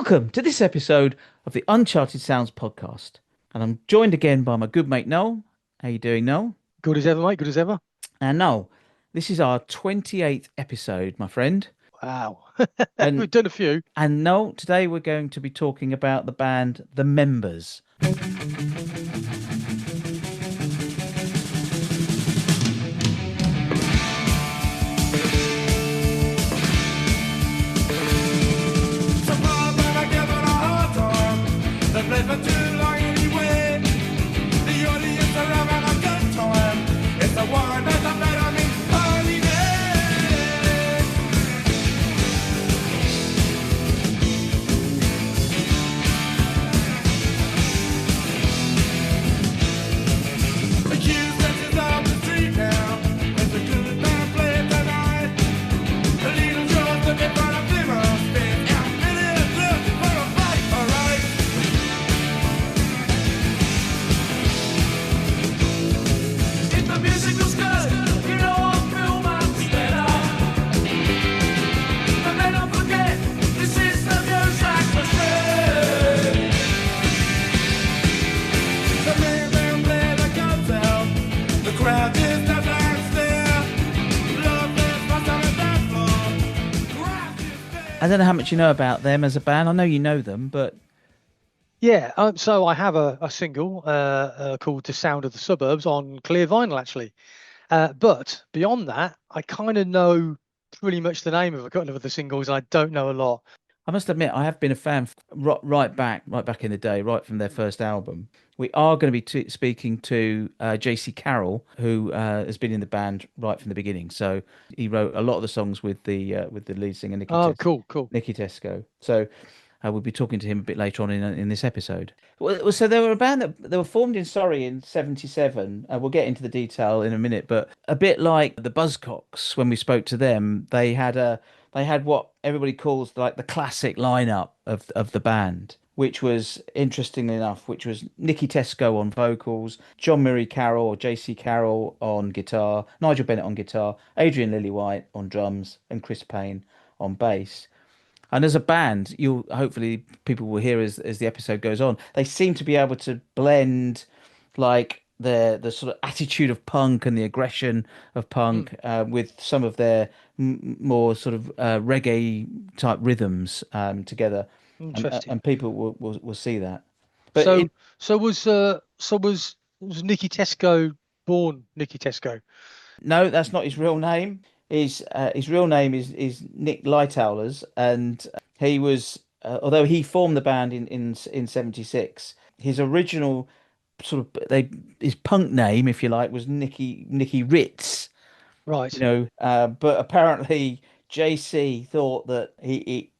Welcome to this episode of the Uncharted Sounds podcast. And I'm joined again by my good mate Noel. How you doing, Noel? Good as ever, mate. Good as ever. And Noel, this is our 28th episode, my friend. Wow. And We've done a few. and Noel, today we're going to be talking about the band The Members. For too long anyway. The audience are having a good time. It's the one that's a better me holiday. The queue stretches out the street now. It's a good band playing tonight. The little Joe's looking for a Plymouth spin. And Billy is looking for a fight, alright. If the music was good, you know I'll feel much better. But then don't forget, this is the music machine. The man play the guns out. The crowd just doesn't stare. Love is lost on the dance floor. Crowd is there. I don't know how much you know about them as a band. I know you know them, but Yeah. So I have a single called "The Sound of the Suburbs" on clear vinyl, actually. But beyond that, I kind of know pretty much the name of a couple of the singles. And I don't know a lot. I must admit I have been a fan right back in the day, right from their first album. We are going to be speaking to JC Carroll, who has been in the band right from the beginning. So he wrote a lot of the songs with the lead singer Oh, cool. Nicky Tesco. So we'll be talking to him a bit later on in this episode. So they were a band that they were formed in Surrey in '77. We'll get into the detail in a minute, but a bit like the Buzzcocks, when we spoke to them, they had what everybody calls like the classic lineup of the band, which was interestingly enough, which was Nicky Tesco on vocals, John Murray Carroll or JC Carroll on guitar, Nigel Bennett on guitar, Adrian Lillywhite on drums, and Chris Payne on bass. And as a band, you'll hopefully people will hear as the episode goes on, they seem to be able to blend like the sort of attitude of punk and the aggression of punk with some of their more sort of reggae type rhythms together, Interesting. and people will see that. But So was Nicky Tesco born Nicky Tesco? no, that's not his real name. His real name is Nick Lightowlers, and he was although he formed the band in '76. His original sort of his punk name, if you like, was Nicky Ritz. Right. But apparently JC thought that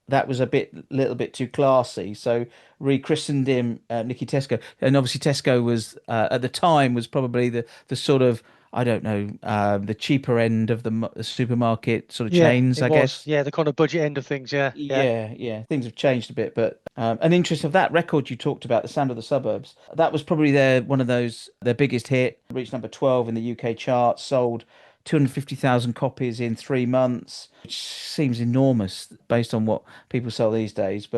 that was little bit too classy, so rechristened him Nicky Tesco. And obviously Tesco was at the time was probably the sort of, I don't know, the cheaper end of the supermarket sort of Yeah, chains, it I was. guess. Yeah, the kind of budget end of things. Yeah. Yeah. Things have changed a bit, but an interest of that record you talked about, "The Sound of the Suburbs," that was probably their biggest hit. Reached number 12 in the UK charts, sold 250,000 copies in 3 months, which seems enormous based on what people sell these days.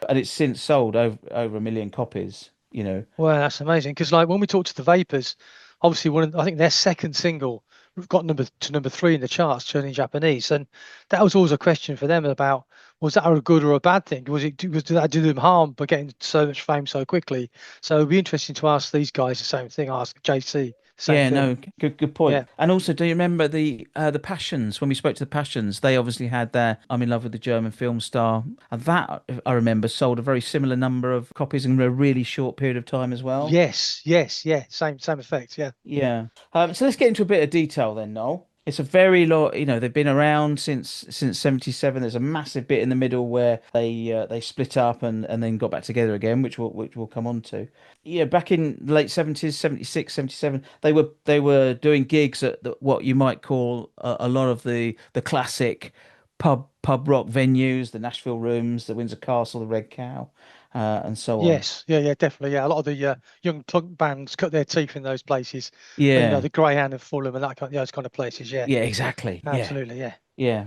And it's since sold over a million copies. Well, that's amazing. Because like when we talked to the Vapors, obviously I think their second single got number 3 in the charts, turning Japanese, and that was always a question for them about, was that a good or a bad thing? Did that do them harm by getting so much fame so quickly? So it'd be interesting to ask these guys the same thing. Ask JC the same Yeah, thing. no, good point. Yeah. And also, do you remember the Passions? When we spoke to the Passions, they obviously had their "I'm in Love with the German Film Star," and that I remember sold a very similar number of copies in a really short period of time as well. Yes. Yeah. Same effect. Yeah. Yeah. So let's get into a bit of detail then, Noel. It's a very lot, they've been around since '77. There's a massive bit in the middle where they split up and then got back together again, which we'll come on to. Yeah, back in the late '70s, '76, '77, they were doing gigs at what you might call a lot of the classic pub rock venues, the Nashville Rooms, the Windsor Castle, the Red Cow, and so on. Yes. Yeah. Definitely. Yeah. A lot of the young punk bands cut their teeth in those places. Yeah, The Greyhound of Fulham and those kind of places. Yeah. yeah, exactly. Yeah. Absolutely. Yeah. Yeah.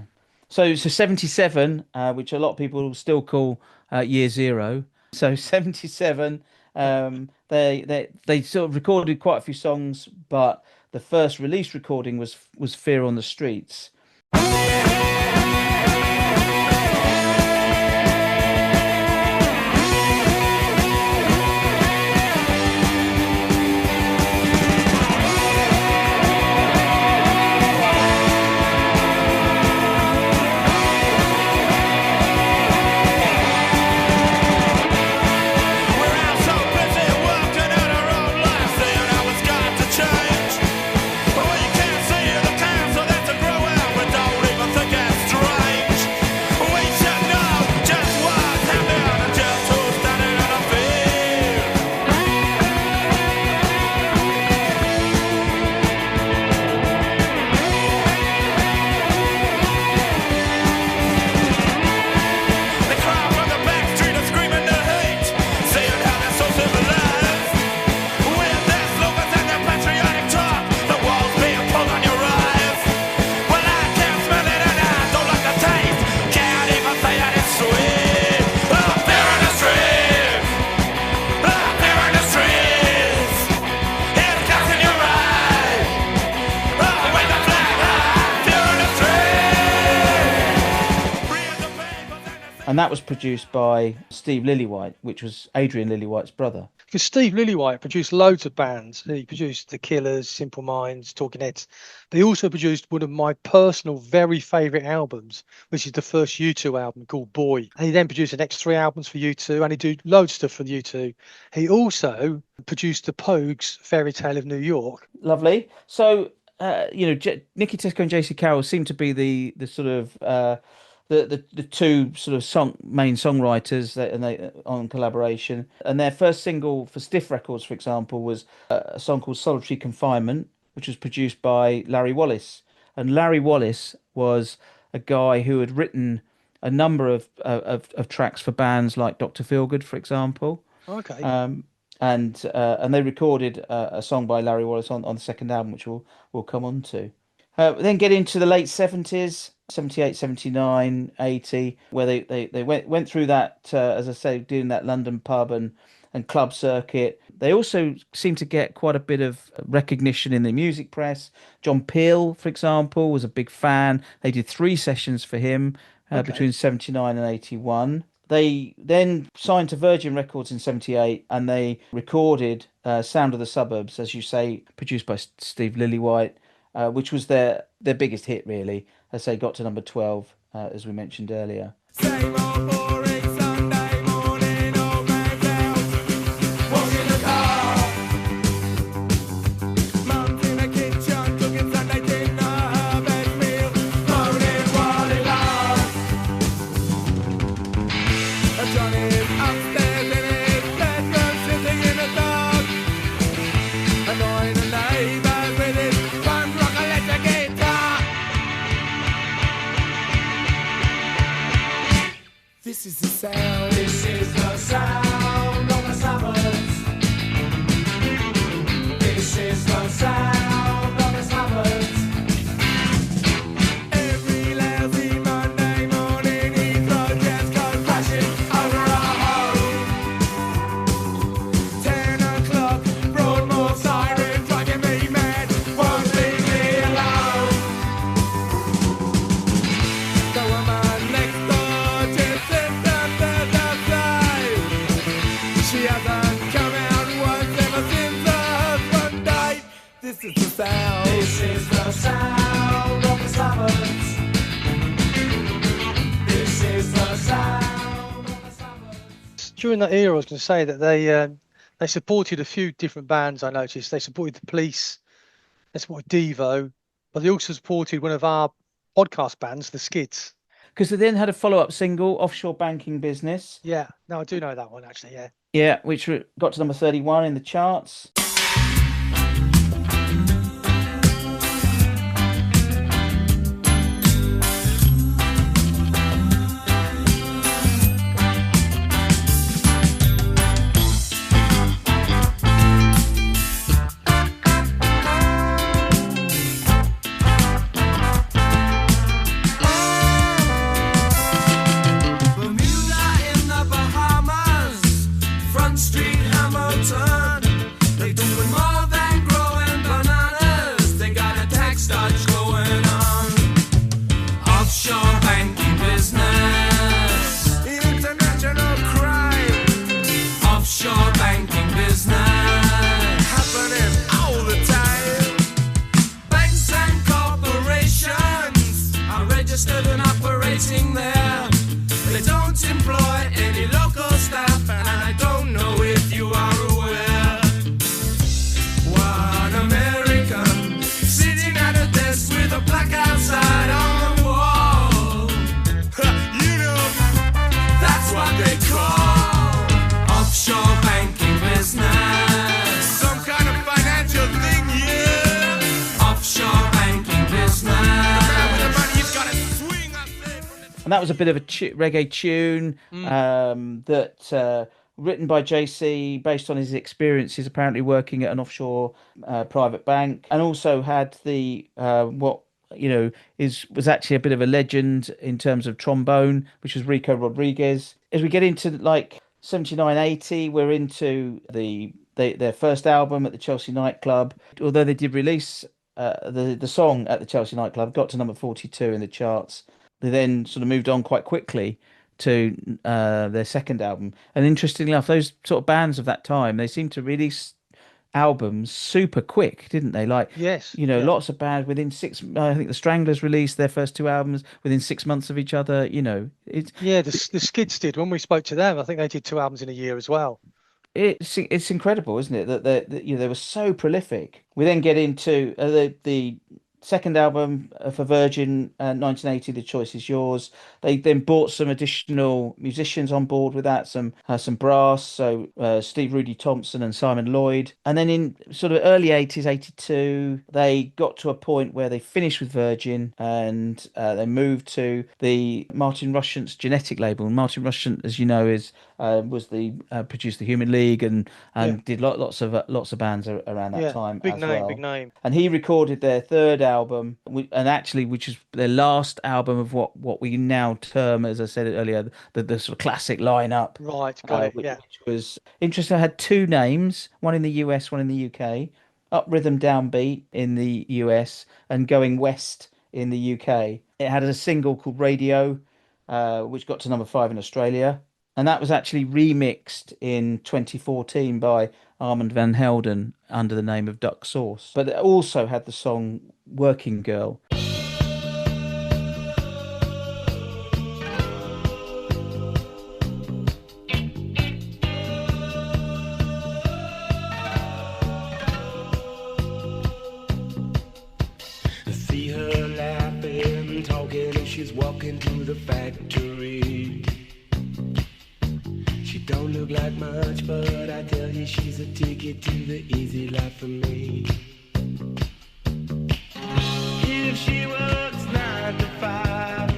So 77, which a lot of people still call year zero. So 77, they sort of recorded quite a few songs, but the first release recording was Fear on the Streets. And that was produced by Steve Lillywhite, which was Adrian Lillywhite's brother. Because Steve Lillywhite produced loads of bands. He produced The Killers, Simple Minds, Talking Heads. But he also produced one of my personal very favourite albums, which is the first U2 album called Boy. And he then produced the next 3 albums for U2, and he did loads of stuff for U2. He also produced the Pogues' Fairy Tale of New York. Lovely. So, Nicky Tesco and JC Carroll seem to be the sort of... The two sort of main songwriters and they on collaboration, and their first single for Stiff Records, for example, was a song called Solitary Confinement, which was produced by Larry Wallace. And Larry Wallace was a guy who had written a number of tracks for bands like Dr. Feelgood, for example. Okay. And they recorded a song by Larry Wallace on the second album, which we'll come on to. Then get into the late 70s, 78, 79, 80, where they went through that, as I say, doing that London pub and club circuit. They also seem to get quite a bit of recognition in the music press. John Peel, for example, was a big fan. They did 3 sessions for him between 79 and 81. They then signed to Virgin Records in 78, and they recorded Sound of the Suburbs, as you say, produced by Steve Lillywhite, which was their biggest hit, really, as they got to number 12, as we mentioned earlier. Same old boring Sunday morning, old man's out, walking the car. Mum's in the kitchen, cooking Sunday dinner, her best meal, moaning while it lasts. Johnny's upstairs in his bedroom, sitting in the dark, annoying the neighbours with his punk rock electric guitar. This is the sound. This is the sound of the suburbs. This is the sound of the suburbs. Every lousy Monday morning, Heathrow jets go crashing over our home. 10 o'clock, Broadmoor siren driving me mad, won't leave me alone. The woman next door just sits under the fly. She hasn't come out once ever since her husband died. This is the sound. This is the sound of the suburbs. This is the sound of the suburbs. During that era, I was going to say that they supported a few different bands. I noticed they supported the Police, they supported Devo, but they also supported one of our podcast bands, the Skids. Because they then had a follow-up single, Offshore Banking Business. Yeah, no, I do know that one actually. Yeah. Yeah, which got to number 31 in the charts. and that was a bit of a reggae tune that written by JC based on his experiences apparently working at an offshore private bank, and also had the what was actually a bit of a legend in terms of trombone, which was Rico Rodriguez. As we get into like 79, 80, we're into their first album at the Chelsea nightclub. Although they did release the song at the Chelsea nightclub, got to number 42 in the charts. They then sort of moved on quite quickly to their second album. And interestingly enough, those sort of bands of that time, they seemed to release albums super quick, didn't they? Like, Yes, yeah. lots of bands within I think the Stranglers released their first two albums within 6 months of each other. It's The Skids did when we spoke to them. I think they did 2 albums in a year as well. it's incredible, isn't it? That they were so prolific. We then get into the second album for Virgin, 1980. The Choice Is Yours. They then brought some additional musicians on board with that, some brass, so Steve Rudy Thompson and Simon Lloyd. And then in sort of early 80s, 82, they got to a point where they finished with Virgin and they moved to the Martin Rushent's Genetic label. And Martin Rushent, as you know, produced the Human League and did lots of bands around that time big as name, well. big name. And he recorded their third album, and actually, which is their last album of what we now term, as I said earlier, the sort of classic lineup. Right, got it. Which was interesting. It had two names, one in the US, one in the UK. Up Rhythm Downbeat in the US and Going West in the UK. It had a single called Radio, which got to number 5 in Australia. And that was actually remixed in 2014 by Armand van Helden under the name of Duck Sauce. But it also had the song Working Girl. See her laughing, talking as she's walking to the factory. She don't look like much, but I tell you she's a ticket to the easy life for me. If she works 9 to 5,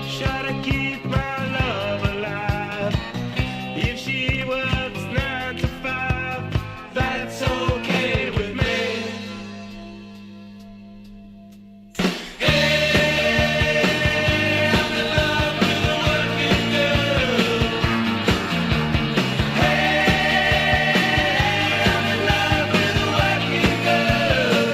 sure to keep my love alive. If she works 9 to 5, that's okay with me. Hey, I'm in love with a working girl. Hey, I'm in love with a working girl.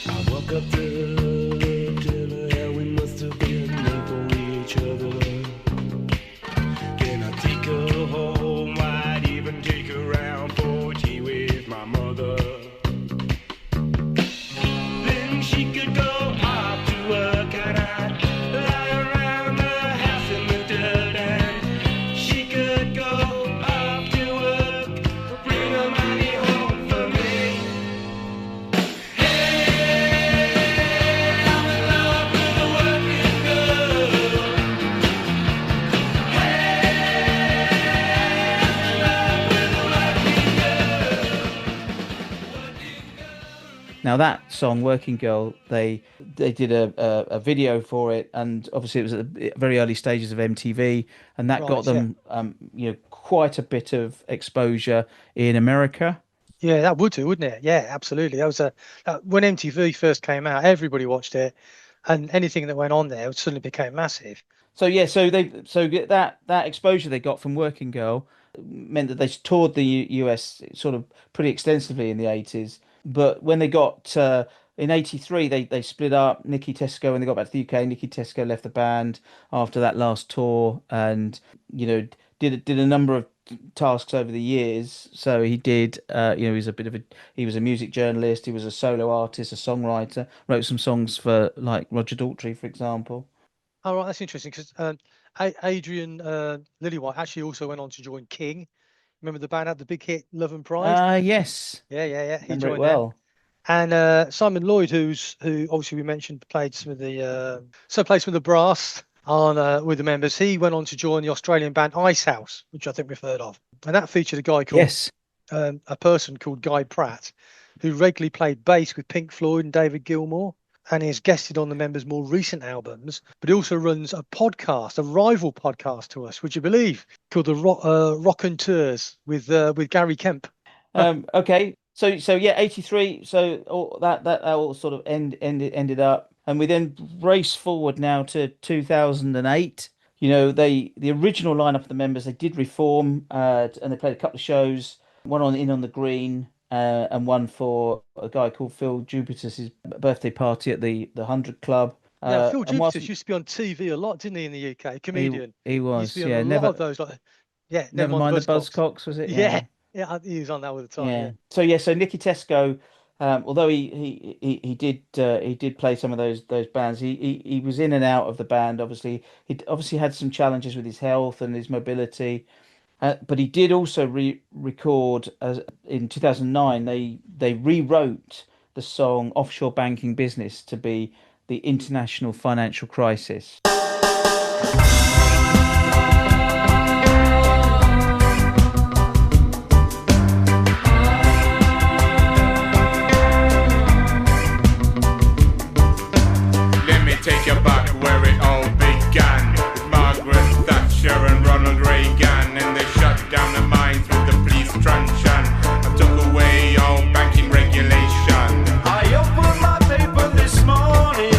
I woke up to dinner, yeah, we must have been made for each other. Can I take her home? I'd even take her around for tea with my mother. Then she could go off to work and I'd lie around the house in the dirt. And she could go off to work, bring her money home for me. Hey, I'm in love with a working girl. Hey, I'm in love with a working girl. Now that song, Working Girl, they did a video for it, and obviously it was at the very early stages of MTV, and that got Right, them quite a bit of exposure in America. Yeah, that would do, wouldn't it? Yeah, absolutely. That was when MTV first came out, everybody watched it, and anything that went on there suddenly became massive. So that exposure they got from Working Girl meant that they toured the US sort of pretty extensively in the 80s. But when they got in 83, they split up. Nicky Tesco, when they got back to the UK, Nicky Tesco left the band after that last tour, and did a number of tasks over the years. So he did, he was he was a music journalist, he was a solo artist, a songwriter, wrote some songs for like Roger Daltrey, for example. Oh, right, that's interesting because Adrian Lillywhite actually also went on to join King. Remember the band had the big hit Love and Pride? Yes, Yeah. He remember it joined them. well. And Simon Lloyd, who obviously we mentioned played some of the brass. on with the members, he went on to join the Australian band Icehouse, which I think we've heard of. And that featured a guy called Yes. a person called Guy Pratt, who regularly played bass with Pink Floyd and David Gilmour, and he's guested on the members' more recent albums. But he also runs a podcast, a rival podcast to us, would you believe, called the Rockanteurs with Gary Kemp. Okay. So yeah, 83. So all that all sort of ended up, and we then race forward now to 2008. You know, the original lineup of the members, they did reform, and they played a couple of shows. One on the Green, and one for a guy called Phil Jupiter's birthday party at the 100 Club. Yeah, Phil and whilst Jupiter used to be on TV a lot, didn't he, in the UK? Comedian. he He was, used to be yeah, on a lot of those, like, yeah, never mind the Buzzcocks, was it? Yeah, he was on that all the time. Yeah. Yeah. So Nicky Tesco, although he did play some of those bands, he was in and out of the band. Obviously, he obviously had some challenges with his health and his mobility, but he did also record in 2009. They rewrote the song "Offshore Banking Business" to be the International Financial Crisis. Take you back where it all began, with Margaret Thatcher and Ronald Reagan, and they shut down the mines with the police truncheon and took away all banking regulation. I opened my paper this morning.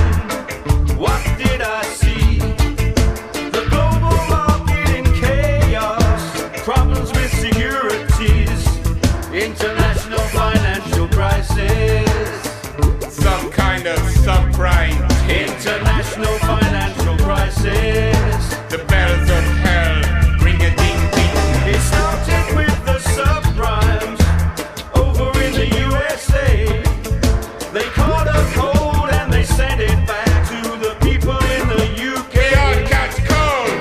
What did I see? The global market in chaos, problems with securities, international financial crisis, some kind of subprime. International financial crisis. The bells of hell ring a ding ding. It started with the subprimes over in the USA. They caught a cold and they sent it back to the people in the UK. They all catch cold.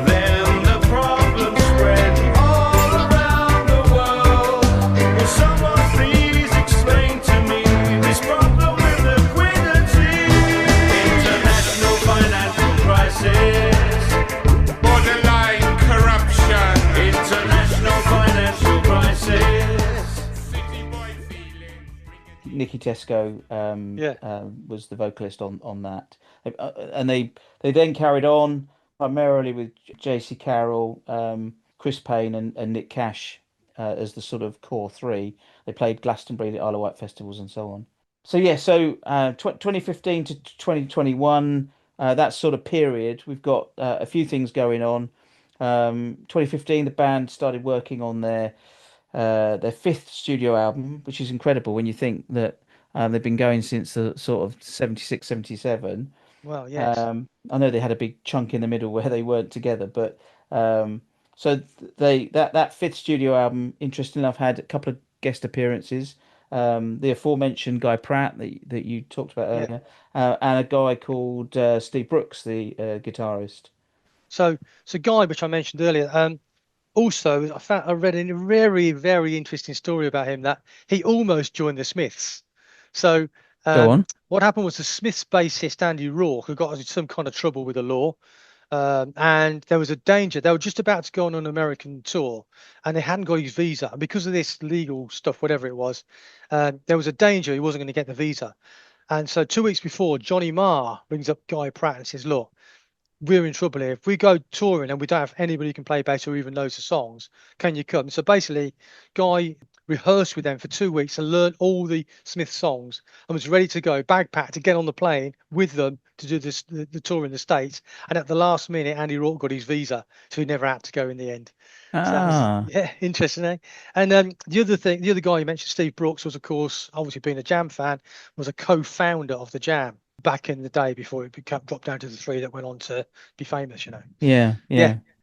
Then the problem spread all around the world. Will someone please explain to me this problem with liquidity? Financial crisis, borderline corruption, international financial crisis. City boy feeling. Nicky Tesco was the vocalist on that, and they then carried on primarily with JC Carroll, Chris Payne, and Nick Cash as the sort of core three. They played Glastonbury, the Isle of Wight festivals, and so on. So 2015 to 2021. That sort of period, we've got a few things going on. 2015, the band started working on their fifth studio album, which is incredible when you think that they've been going since the sort of 76, 77. Well, yes. I know they had a big chunk in the middle where they weren't together, but so that fifth studio album, interestingly enough, had a couple of guest appearances. The aforementioned Guy Pratt that you talked about earlier, and a guy called Steve Brooks, the guitarist. So Guy, which I mentioned earlier, also I read a very, very interesting story about him, that he almost joined the Smiths. So Go on. What happened was the Smiths bassist Andy Rourke, who got into some kind of trouble with the law, and there was a danger. They were just about to go on an American tour, and they hadn't got his visa. And because of this legal stuff, whatever it was, there was a danger he wasn't going to get the visa. And so 2 weeks before, Johnny Marr rings up Guy Pratt and says, "Look, we're in trouble here. If we go touring and we don't have anybody who can play bass or even knows the songs, can you come?" So basically, Guy rehearsed with them for 2 weeks and learned all the Smith songs and was ready to go, bag packed, to get on the plane with them to do the tour in the States. And at the last minute, Andy Rourke got his visa, so he never had to go in the end. So that was, interesting, eh? And the other guy you mentioned, Steve Brooks, was, of course, obviously being a Jam fan, was a co-founder of the Jam back in the day before it dropped down to the three that went on to be famous, you know. Yeah.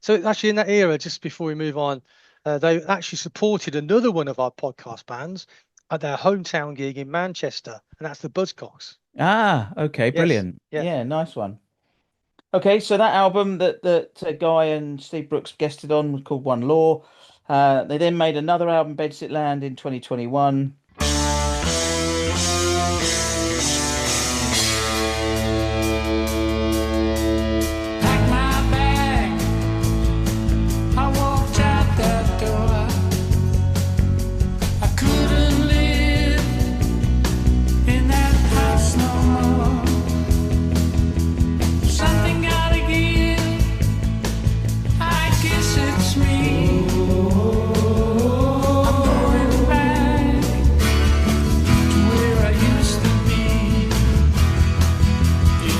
So actually in that era, just before we move on, they actually supported another one of our podcast bands at their hometown gig in Manchester, and that's the Buzzcocks. Okay, brilliant. Yes. Yeah, nice one. Okay, so that album that Guy and Steve Brooks guested on was called One Law. They then made another album, Bedsit Land, in 2021. it's me. I'm going back to where I used to be. In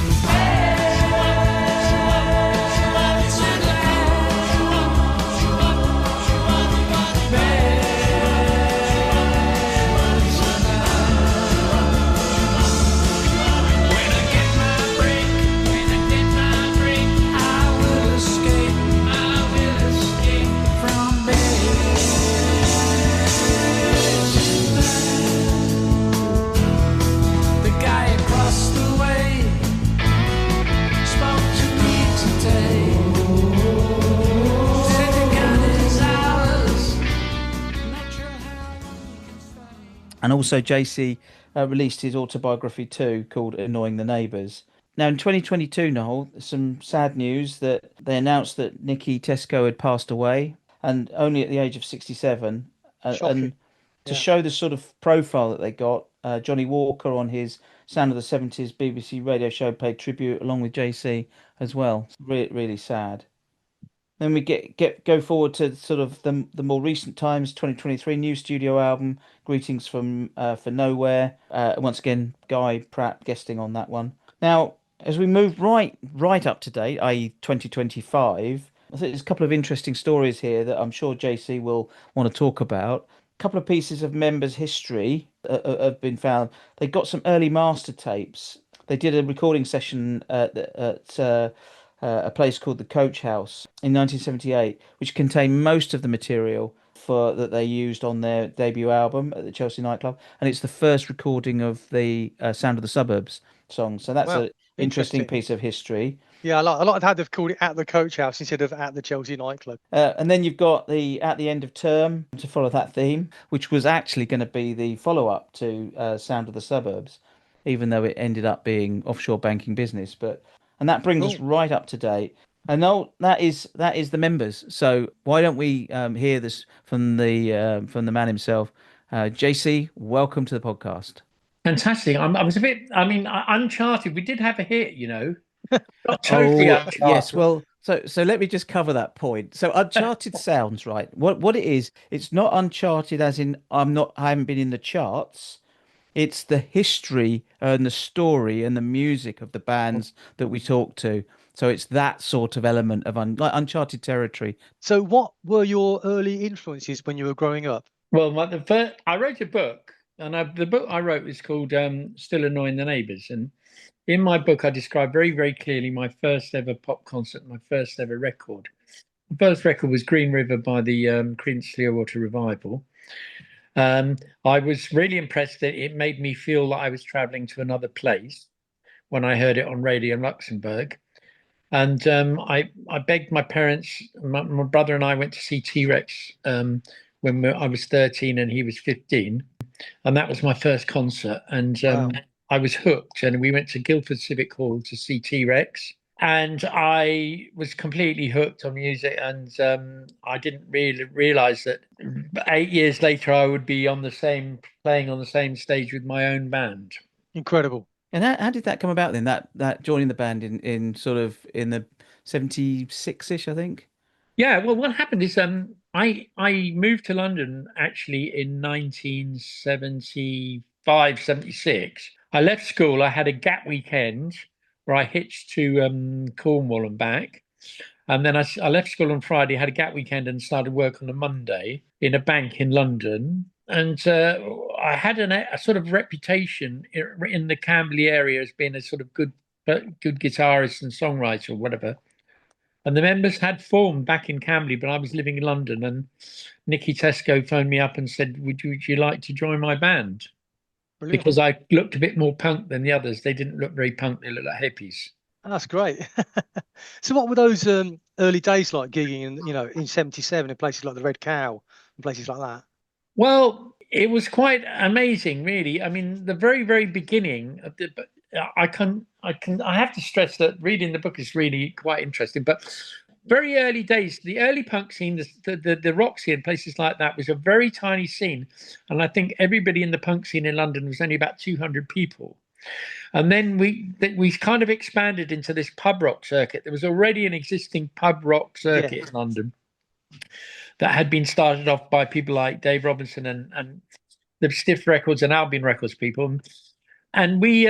And also, JC released his autobiography too, called Annoying the Neighbours. Now, in 2022, Noel, some sad news that they announced that Nicky Tesco had passed away, and only at the age of 67. Shocking. And to Yeah. show the sort of profile that they got, Johnny Walker on his Sound of the 70s BBC radio show paid tribute along with JC as well. Really sad. Then we go forward to sort of the more recent times, 2023 new studio album, Greetings from for Nowhere. Once again, Guy Pratt guesting on that one. Now, as we move right up to date, i.e. 2025, I think there's a couple of interesting stories here that I'm sure JC will want to talk about. A couple of pieces of members' history have been found. They got some early master tapes. They did a recording session at a place called the Coach House in 1978, which contained most of the material that they used on their debut album at the Chelsea nightclub, and it's the first recording of the Sound of the Suburbs song. So that's Wow, an interesting interesting. piece of history. Yeah, I like how they've called it at the Coach House instead of at the Chelsea nightclub. And then you've got the At the End of Term to follow that theme, which was actually going to be the follow-up to Sound of the Suburbs, even though it ended up being Offshore Banking Business. And that brings us Cool. right up to date. And no, that is the members. So why don't we hear this from the man himself, JC? Welcome to the podcast. Fantastic. I was a bit, Uncharted. We did have a hit, you know. Not totally Uncharted. Yes. Well, so let me just cover that point. So Uncharted sounds right. What it is, it's not Uncharted as in I haven't been in the charts. It's the history and the story and the music of the bands that we talk to. So it's that sort of element of like uncharted territory. So what were your early influences when you were growing up? Well, I wrote a book, and the book I wrote was called Still Annoying the Neighbours. And in my book, I describe very, very clearly my first ever pop concert, my first ever record. The first record was Green River by the Creedence Clearwater Revival. I was really impressed that it made me feel like I was traveling to another place when I heard it on radio in Luxembourg. And I begged my parents, my brother and I went to see T-Rex when I was 13 and he was 15. And that was my first concert. And Wow. I was hooked. And we went to Guildford Civic Hall to see T-Rex. And I was completely hooked on music. And I didn't really realize that 8 years later, I would be playing on the same stage with my own band. Incredible. And how did that come about then? That joining the band in sort of in the 76-ish, I think. Yeah, well, what happened is I moved to London actually in 1975, 76. I left school. I had a gap weekend where I hitched to Cornwall and back. And then I left school on Friday, had a gap weekend and started work on a Monday in a bank in London. And I had a sort of reputation in the Camberley area as being a sort of good guitarist and songwriter or whatever. And the members had formed back in Camberley, but I was living in London. And Nicky Tesco phoned me up and said, would you like to join my band? Brilliant. Because I looked a bit more punk than the others. They didn't look very punk. They looked like hippies. That's great. So what were those early days like gigging in 77 in places like the Red Cow and places like that? Well, it was quite amazing, really. I mean, the very, very beginning of I have to stress that reading the book is really quite interesting. But very early days, the early punk scene, the Roxy and places like that was a very tiny scene. And I think everybody in the punk scene in London was only about 200 people. And then we kind of expanded into this pub rock circuit. There was already an existing pub rock circuit in London. that had been started off by people like Dave Robinson and the Stiff Records and Albion Records people. And we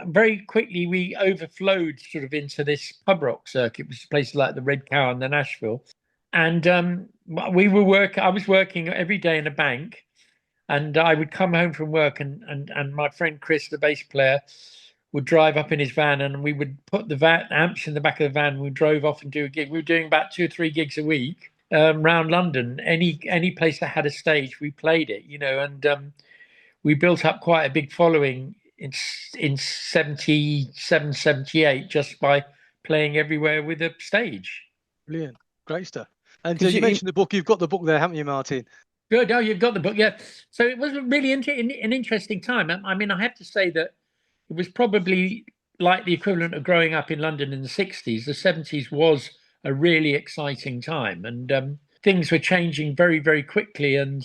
very quickly we overflowed sort of into this pub rock circuit, which is places like the Red Cow and the Nashville. And I was working every day in a bank, and I would come home from work, and my friend Chris, the bass player, would drive up in his van, and we would put the amps in the back of the van. We drove off and do a gig. We were doing about 2 or 3 gigs a week around London. Any place that had a stage, we played it, and we built up quite a big following in 77, 78 just by playing everywhere with a stage. Brilliant. Great stuff. And Did you you- mentioned the book. You've got the book there, haven't you, Martin? Good. Oh, you've got the book. Yeah. So it was really an interesting time. I mean, I have to say that it was probably like the equivalent of growing up in London in the 60s. The 70s was a really exciting time, and things were changing very, very quickly. And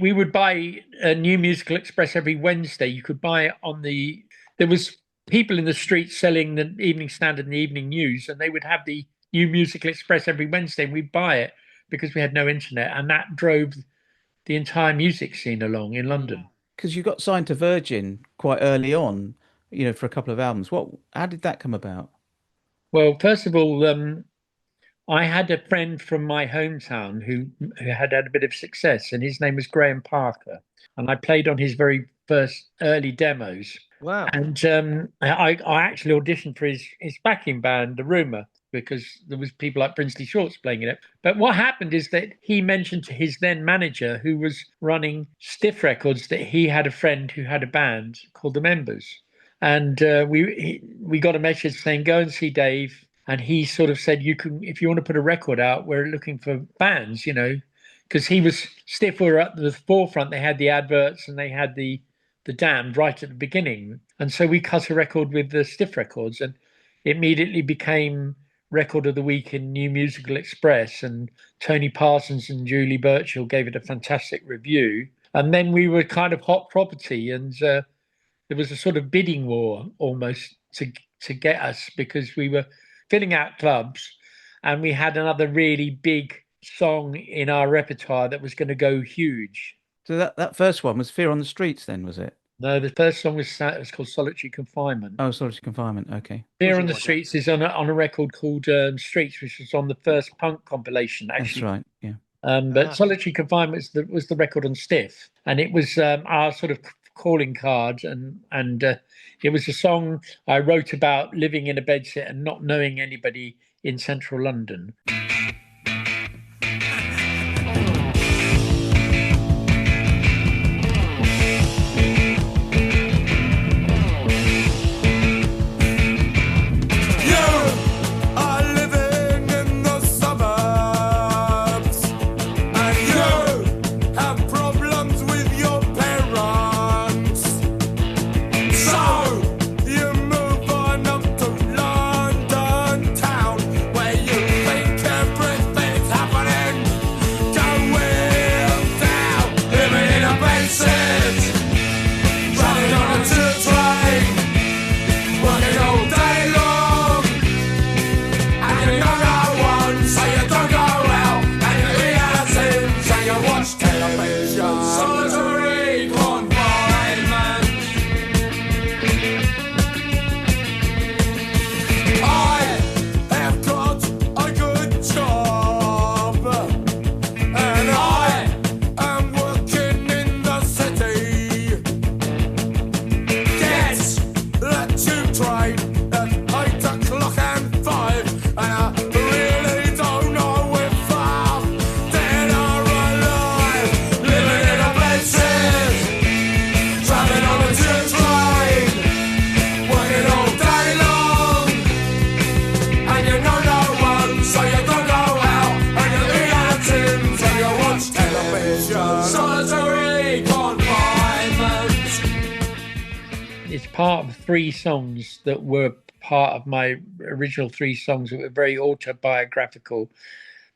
we would buy a New Musical Express every Wednesday. You could buy it there was people in the streets selling the Evening Standard and the Evening News, and they would have the New Musical Express every Wednesday, and we'd buy it because we had no internet, and that drove the entire music scene along in London. Because you got signed to Virgin quite early on, for a couple of albums. How did that come about? Well, first of all, I had a friend from my hometown who had a bit of success, and his name was Graham Parker, and I played on his very first early demos. Wow. And I actually auditioned for his backing band, The Rumour, because there was people like Brinsley Shorts playing in it. But what happened is that he mentioned to his then manager, who was running Stiff Records, that he had a friend who had a band called The Members. And we got a message saying, go and see Dave. And he sort of said, if you want to put a record out, we're looking for bands, because Stiff were at the forefront. They had the adverts and they had the Damned right at the beginning. And so we cut a record with the Stiff Records, and it immediately became Record of the Week in New Musical Express, and Tony Parsons and Julie Burchill gave it a fantastic review. And then we were kind of hot property, and there was a sort of bidding war almost to get us, because we were filling out clubs, and we had another really big song in our repertoire that was going to go huge. So that first one was Fear on the Streets then, was it? No, the first song was called Solitary Confinement. Oh, Solitary Confinement. Okay. Fear on the Streets is on a record called Streets, which was on the first punk compilation, actually. That's right. Yeah. But Solitary Confinement was the record on Stiff, and it was our sort of calling card, and it was a song I wrote about living in a bedsit and not knowing anybody in central London. Part of 3 songs that were part of my original 3 songs that were very autobiographical,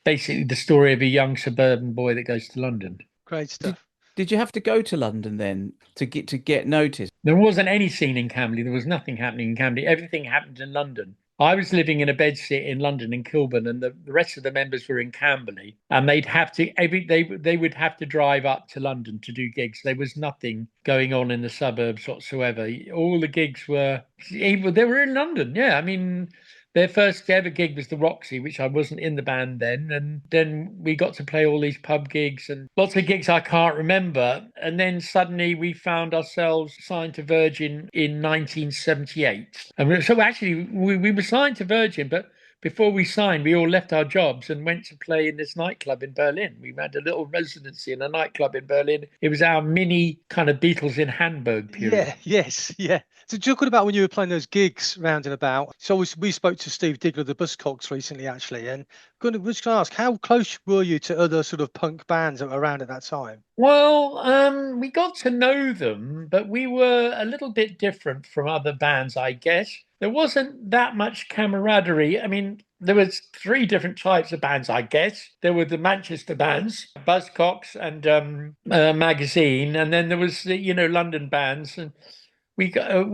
basically the story of a young suburban boy that goes to London. Great stuff. Did you have to go to London then to get noticed? There wasn't any scene in Camberley. There was nothing happening in Camberley. Everything happened in London. I was living in a bedsit in London in Kilburn, and the rest of the members were in Camberley, and they'd have to they would have to drive up to London to do gigs. There was nothing going on in the suburbs whatsoever. All the gigs were they were in London. Yeah, I mean, their first ever gig was the Roxy, which I wasn't in the band then. And then we got to play all these pub gigs and lots of gigs I can't remember. And then suddenly we found ourselves signed to Virgin in 1978. So actually, we were signed to Virgin, but before we signed, we all left our jobs and went to play in this nightclub in Berlin. We had a little residency in a nightclub in Berlin. It was our mini kind of Beatles in Hamburg period. Yeah, yes, yeah. So talking about when you were playing those gigs round and about, so we spoke to Steve Diggler of the Buzzcocks recently, actually, and we're just going to ask, how close were you to other sort of punk bands that were around at that time? Well, we got to know them, but we were a little bit different from other bands, I guess. There wasn't that much camaraderie. I mean, there was 3 different types of bands, I guess. There were the Manchester bands, Buzzcocks and Magazine, and then there was London bands, and we don't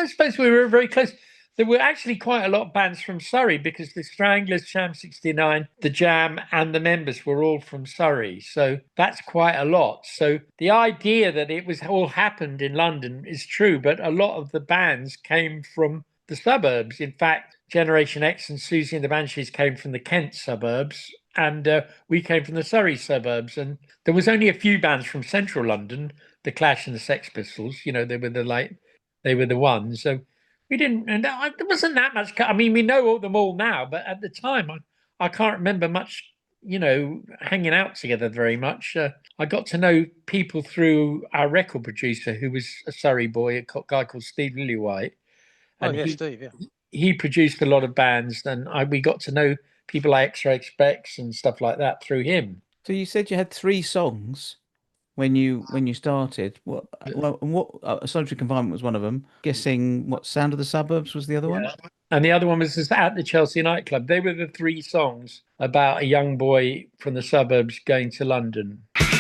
suppose we were very close. There were actually quite a lot of bands from Surrey because the Stranglers, Sham 69, the Jam, and the members were all from Surrey. So that's quite a lot. So the idea that it was all happened in London is true, but a lot of the bands came from the suburbs. In fact, Generation X and Susie and the Banshees came from the Kent suburbs, and we came from the Surrey suburbs. And there was only a few bands from central London, the Clash and the Sex Pistols. They were the ones. So we didn't, and there wasn't that much. I mean, we know them all now, but at the time, I can't remember much. Hanging out together very much. I got to know people through our record producer, who was a Surrey boy, a guy called Steve Lillywhite. And Steve, yeah. He produced a lot of bands, and we got to know people like X-Ray Specs and stuff like that through him. So you said you had 3 songs when you started. What Solitary Confinement was one of them. Guessing what Sound of the Suburbs was the other one? And the other one was just At the Chelsea nightclub. They were the 3 songs about a young boy from the suburbs going to London. Having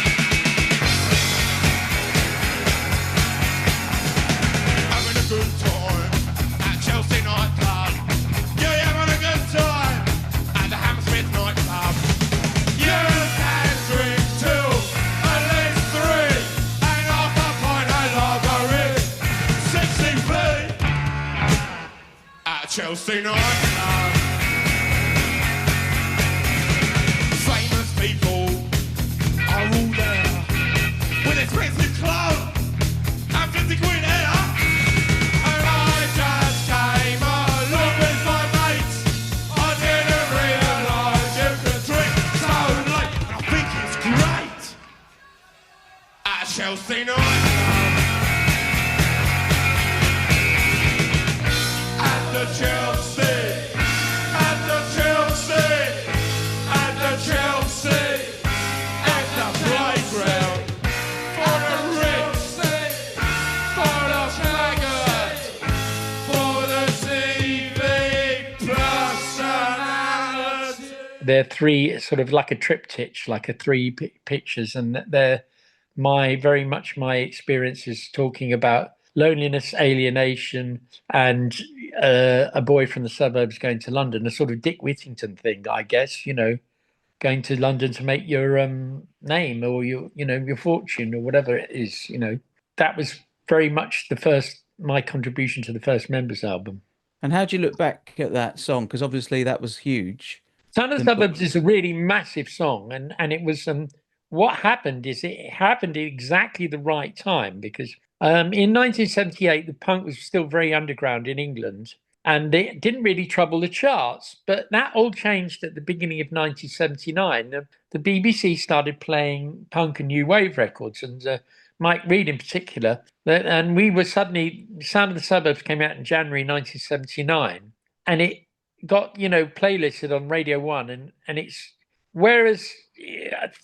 a good time at Chelsea nightclub. You're having a good time at the Hammersmith nightclub. You can drink till at least 3 and half a pint of lager in 60p at Chelsea nightclub. Famous people are all there with expensive clothes and 50 quid here. And I just came along with my mates. I didn't realise you could drink so late. And I think it's great at Chelsea nightclub. At the Chelsea, at the Chelsea, at the Chelsea, at the playground, for the rich, for the faggots, for the TV personality. They're 3 sort of like a triptych, like a 3 pictures, and they're very much my experiences talking about loneliness, alienation, and a boy from the suburbs going to London, a sort of Dick Whittington thing, I guess. Going to London to make your name or your fortune or whatever it is. That was very much my contribution to the first Members album. And how do you look back at that song? Because obviously that was huge. Sound of the Suburbs is a really massive song, and it was what happened is it happened at exactly the right time, because in 1978 the punk was still very underground in England, and it didn't really trouble the charts. But that all changed at the beginning of 1979. The BBC started playing punk and new wave records, and Mike Reid in particular. And we were suddenly, Sound of the Suburbs came out in January 1979, and it got playlisted on Radio 1, and it's, whereas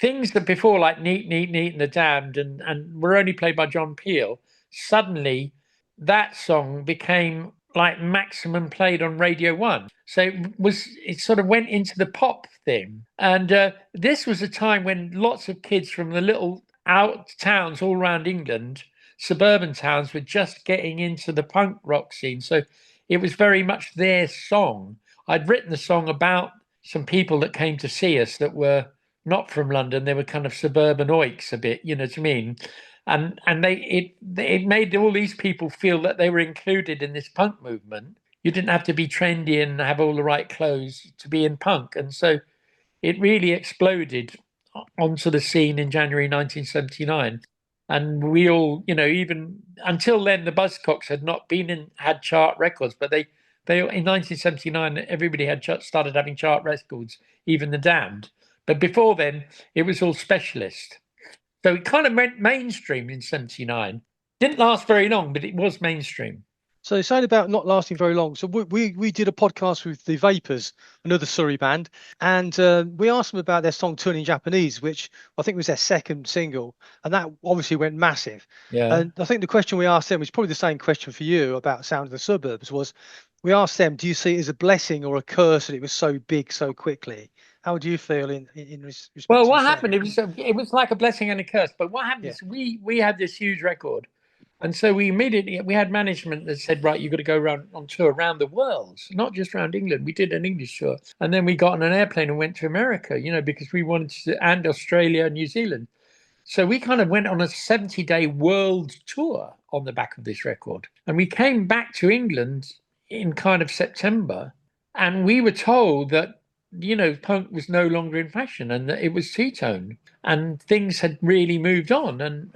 things that before, like Neat Neat Neat and the Damned, and were only played by John Peel, suddenly that song became like maximum played on Radio 1. So it sort of went into the pop thing. And this was a time when lots of kids from the little out towns all around England suburban towns were just getting into the punk rock scene. So it was very much their song. I'd written the song about some people that came to see us that were not from London. They were kind of suburban oiks a bit, you know what I mean? And it made all these people feel that they were included in this punk movement. You didn't have to be trendy and have all the right clothes to be in punk. And so it really exploded onto the scene in January 1979. And we all, you know, even until then, the Buzzcocks had not had chart records, but they in 1979, everybody had started having chart records, even the Damned. But before then, it was all specialist. So it kind of went mainstream in 79. Didn't last very long, but it was mainstream. So you're saying about not lasting very long. So we did a podcast with the Vapors, another Surrey band, and we asked them about their song "Turning Japanese," which I think was their second single, and that obviously went massive. Yeah. And I think the question we asked them was probably the same question for you about Sound of the Suburbs. Was we asked them, do you see it as a blessing or a curse that it was so big so quickly? How do you feel in respect? Well, to what the happened? song? It was like a blessing and a curse. But what happened is we had this huge record. And so we had management that said, right, you've got to go on tour around the world, not just around England. We did an English tour. And then we got on an airplane and went to America, you know, because we wanted to, and Australia and New Zealand. So we kind of went on a 70-day world tour on the back of this record. And we came back to England in kind of September. And we were told that, you know, punk was no longer in fashion and that it was two-tone. And things had really moved on, and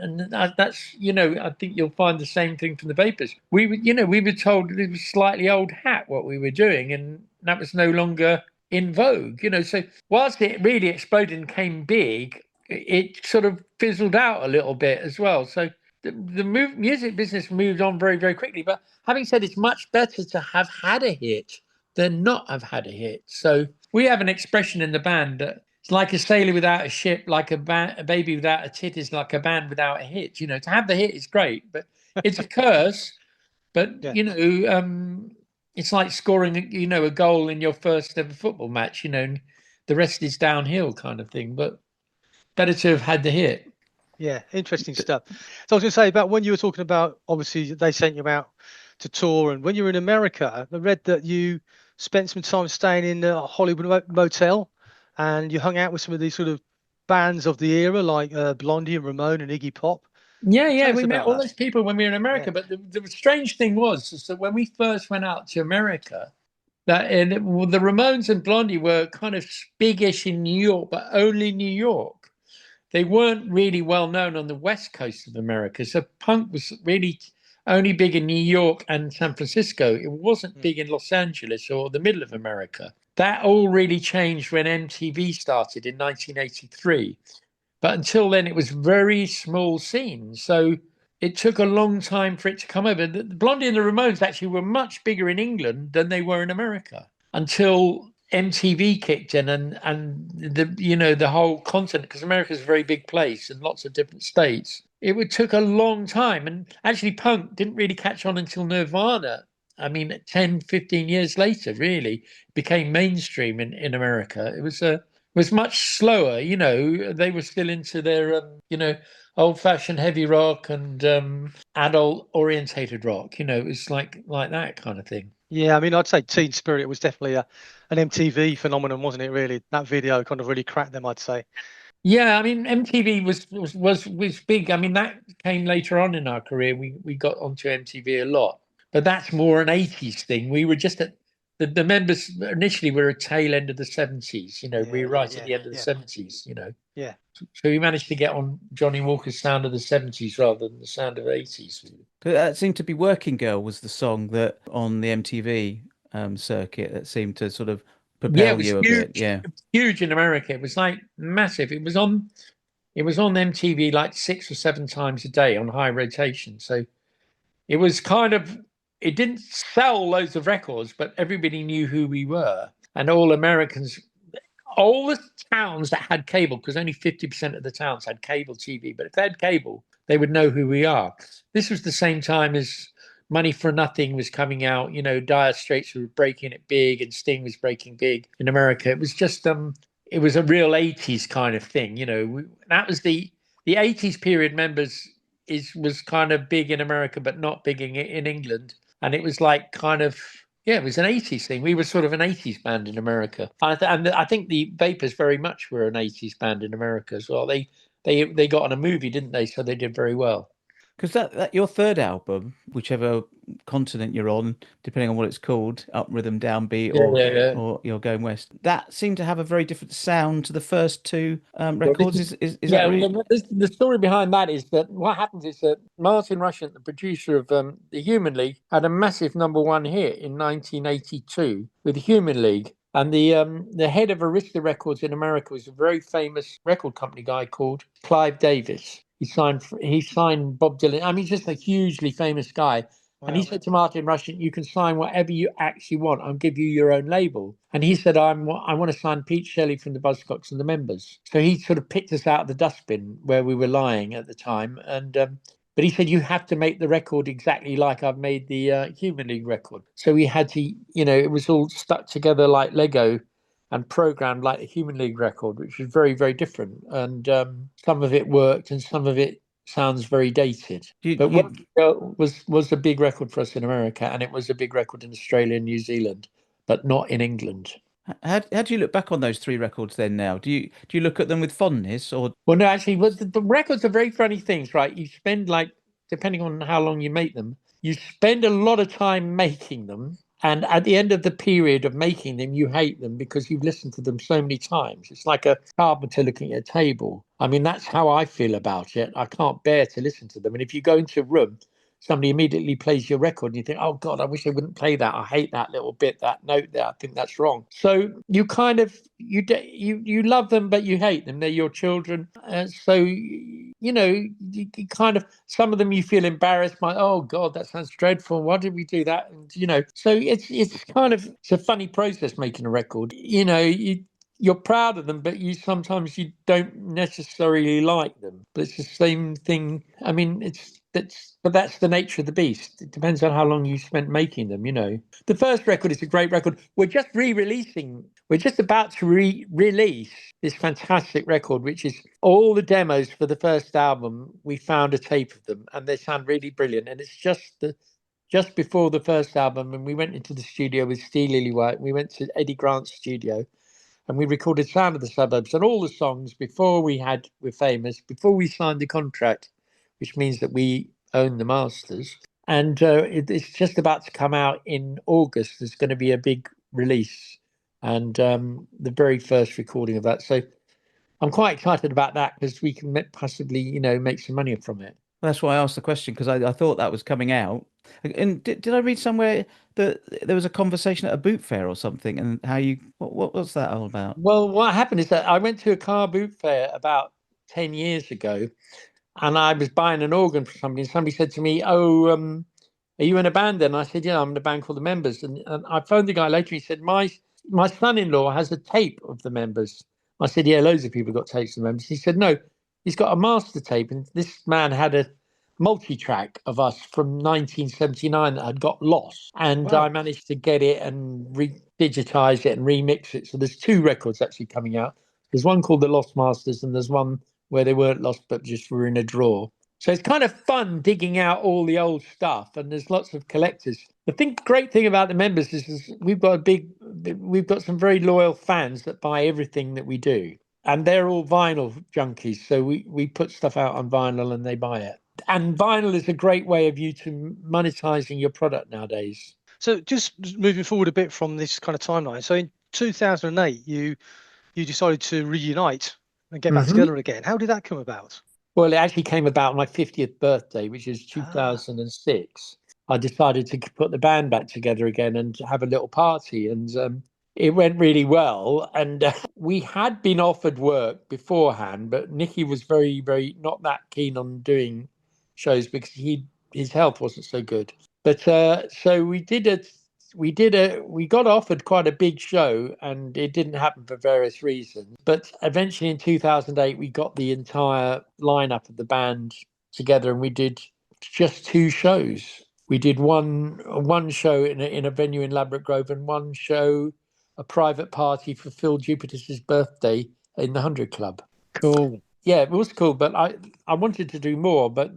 that's, you know, I think you'll find the same thing from the Vapors. We were told it was slightly old hat what we were doing, and that was no longer in vogue, you know. So whilst it really exploded and came big, it sort of fizzled out a little bit as well. So the music business moved on very, very quickly. But having said, it's much better to have had a hit than not have had a hit. So we have an expression in the band that it's like a sailor without a ship, like a baby without a tit is like a band without a hit. You know, to have the hit is great, but it's a curse. But, you know, it's like scoring, you know, a goal in your first ever football match, you know, and the rest is downhill kind of thing. But better to have had the hit. Yeah, interesting stuff. So I was going to say about when you were talking about, obviously, they sent you out to tour. And when you were in America, I read that you spent some time staying in a Hollywood motel. And you hung out with some of these sort of bands of the era, like Blondie and Ramone and Iggy Pop. Yeah, we met all those people when we were in America. Yeah. But the strange thing was that when we first went out to America, the Ramones and Blondie were kind of big-ish in New York, but only New York. They weren't really well known on the West Coast of America. So punk was really only big in New York and San Francisco. It wasn't big in Los Angeles or the middle of America. That all really changed when MTV started in 1983. But until then, it was very small scene. So it took a long time for it to come over. The Blondie and the Ramones actually were much bigger in England than they were in America until MTV kicked in and the, you know, the whole continent, because America's a very big place and lots of different states. It took a long time. And actually, punk didn't really catch on until Nirvana. I mean, 10, 15 years later, really became mainstream in America. It was much slower, you know. They were still into their, you know, old-fashioned heavy rock and adult-orientated rock. You know, it was like that kind of thing. Yeah, I mean, I'd say Teen Spirit was definitely an MTV phenomenon, wasn't it? Really, that video kind of really cracked them, I'd say. Yeah, I mean, MTV was big. I mean, that came later on in our career. We got onto MTV a lot. But that's more an 80s thing. We were just at the members initially were a tail end of the 70s. You know, we were right at the end of the 70s, you know. Yeah. So we managed to get on Johnny Walker's sound of the 70s rather than the sound of the 80s. But that seemed to be Working Girl was the song that on the MTV circuit that seemed to sort of propel you a bit. Yeah. Huge in America. It was like massive. It was on MTV like 6 or 7 times a day on high rotation. So it was kind of, it didn't sell loads of records, but everybody knew who we were. And all Americans, all the towns that had cable, because only 50% of the towns had cable TV, but if they had cable, they would know who we are. This was the same time as Money for Nothing was coming out. You know, Dire Straits were breaking it big and Sting was breaking big in America. It was just, it was a real 80s kind of thing. You know, that was the 80s period members was kind of big in America, but not big in England. And it was like kind of, yeah, it was an 80s thing. We were sort of an 80s band in America. And I think the Vapors very much were an 80s band in America as well. They got on a movie, didn't they? So they did very well. Because that your third album, whichever continent you're on, depending on what it's called, up rhythm, downbeat, Yeah. or you're going west, that seemed to have a very different sound to the first two Well, records. Is that right? well, the story behind that is that what happens is that Martin Rushent, the producer of the Human League, had a massive #1 hit in 1982 with Human League. And the head of Arista Records in America was a very famous record company guy called Clive Davis. He signed Bob Dylan. I mean, he's just a hugely famous guy. Wow. And he said to Martin Rushent, "You can sign whatever you actually want. I'll give you your own label." And he said, I want to sign Pete Shelley from the Buzzcocks and the Members. So he sort of picked us out of the dustbin where we were lying at the time. And but he said, "You have to make the record exactly like I've made the Human League record." So we had to, it was all stuck together like Lego and programmed like the Human League record, which was very, very different. And some of it worked and some of it sounds very dated. But what was a big record for us in America, and it was a big record in Australia and New Zealand, but not in England. How do you look back on those three records then now? Do you look at them with fondness or? Well, no, actually, the records are very funny things, right? You spend depending on how long you make them, you spend a lot of time making them. And at the end of the period of making them, you hate them because you've listened to them so many times. It's like a carpenter looking at a table. I mean, that's how I feel about it. I can't bear to listen to them. And if you go into a room, somebody immediately plays your record and you think, "Oh God, I wish they wouldn't play that. I hate that little bit, that note there. I think that's wrong." So you kind of, you love them, but you hate them. They're your children. So, you kind of, some of them you feel embarrassed by, "Oh God, that sounds dreadful. Why did we do that?" And, so it's a funny process making a record. You're proud of them, but sometimes you don't necessarily like them. But it's the same thing. I mean, but that's the nature of the beast. It depends on how long you spent making them. The first record is a great record. We're just re-releasing. We're just about to release this fantastic record, which is all the demos for the first album. We found a tape of them, and they sound really brilliant. And it's just before the first album, and we went into the studio with Steve Lillywhite. We went to Eddie Grant's studio. And we recorded Sound of the Suburbs and all the songs before We're Famous, before we signed the contract, which means that we own the masters. And it's just about to come out in August. There's going to be a big release and the very first recording of that. So I'm quite excited about that because we can possibly, make some money from it. That's why I asked the question because I thought that was coming out. And did I read somewhere that there was a conversation at a boot fair or something? And what was that all about? Well, what happened is that I went to a car boot fair about 10 years ago, and I was buying an organ for somebody. And somebody said to me, "Oh, are you in a band then?" I said, "Yeah, I'm in a band called the Members." And I phoned the guy later. He said, "My son-in-law has a tape of the Members." I said, "Yeah, loads of people got tapes of the Members." He said, "No, he's got a master tape." And this man had a multi-track of us from 1979 that had got lost. And Wow. I managed to get it and digitize it and remix it. So there's two records actually coming out. There's one called The Lost Masters, and there's one where they weren't lost but just were in a drawer. So it's kind of fun digging out all the old stuff, and there's lots of collectors. The great thing about the Members is we've got some very loyal fans that buy everything that we do, and they're all vinyl junkies. So we put stuff out on vinyl and they buy it. And vinyl is a great way of you to monetizing your product nowadays. So just moving forward a bit from this kind of timeline. So in 2008, you decided to reunite and get back together again. How did that come about? Well, it actually came about my 50th birthday, which is 2006. I decided to put the band back together again and have a little party. And it went really well. And we had been offered work beforehand, but Nicky was very, very not that keen on doing shows because his health wasn't so good. But so we got offered quite a big show, and it didn't happen for various reasons. But eventually in 2008, we got the entire lineup of the band together, and we did just two shows. We did one show in a venue in Ladbroke Grove, and one show, a private party for Phil Jupiter's birthday in the 100 Club. Cool. yeah, it was cool, but I wanted to do more, but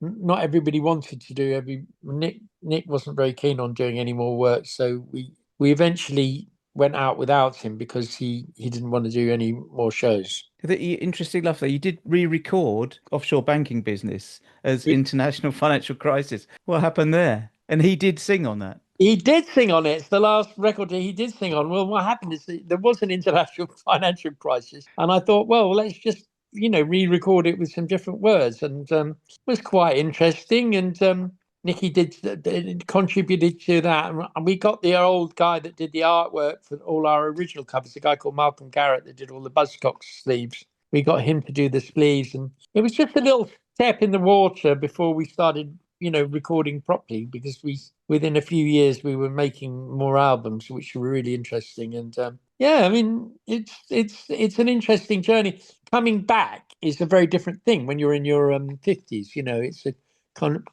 not everybody wanted to do Nick wasn't very keen on doing any more work, so we eventually went out without him because he didn't want to do any more shows. Interesting enough, though, you did re-record Offshore Banking Business as We- International Financial Crisis. What happened there? And he did sing on that. He did sing on it. It's the last record he did sing on. Well, what happened is that there was an international financial crisis, and I thought, well, let's just re-record it with some different words, and it was quite interesting. And Nicky did contributed to that, and we got the old guy that did the artwork for all our original covers, a guy called Malcolm Garrett that did all the Buzzcocks sleeves. We got him to do the sleeves, and it was just a little step in the water before we started recording properly, because within a few years we were making more albums which were really interesting. And yeah, I mean, it's an interesting journey. Coming back is a very different thing when you're in your 50s. It's a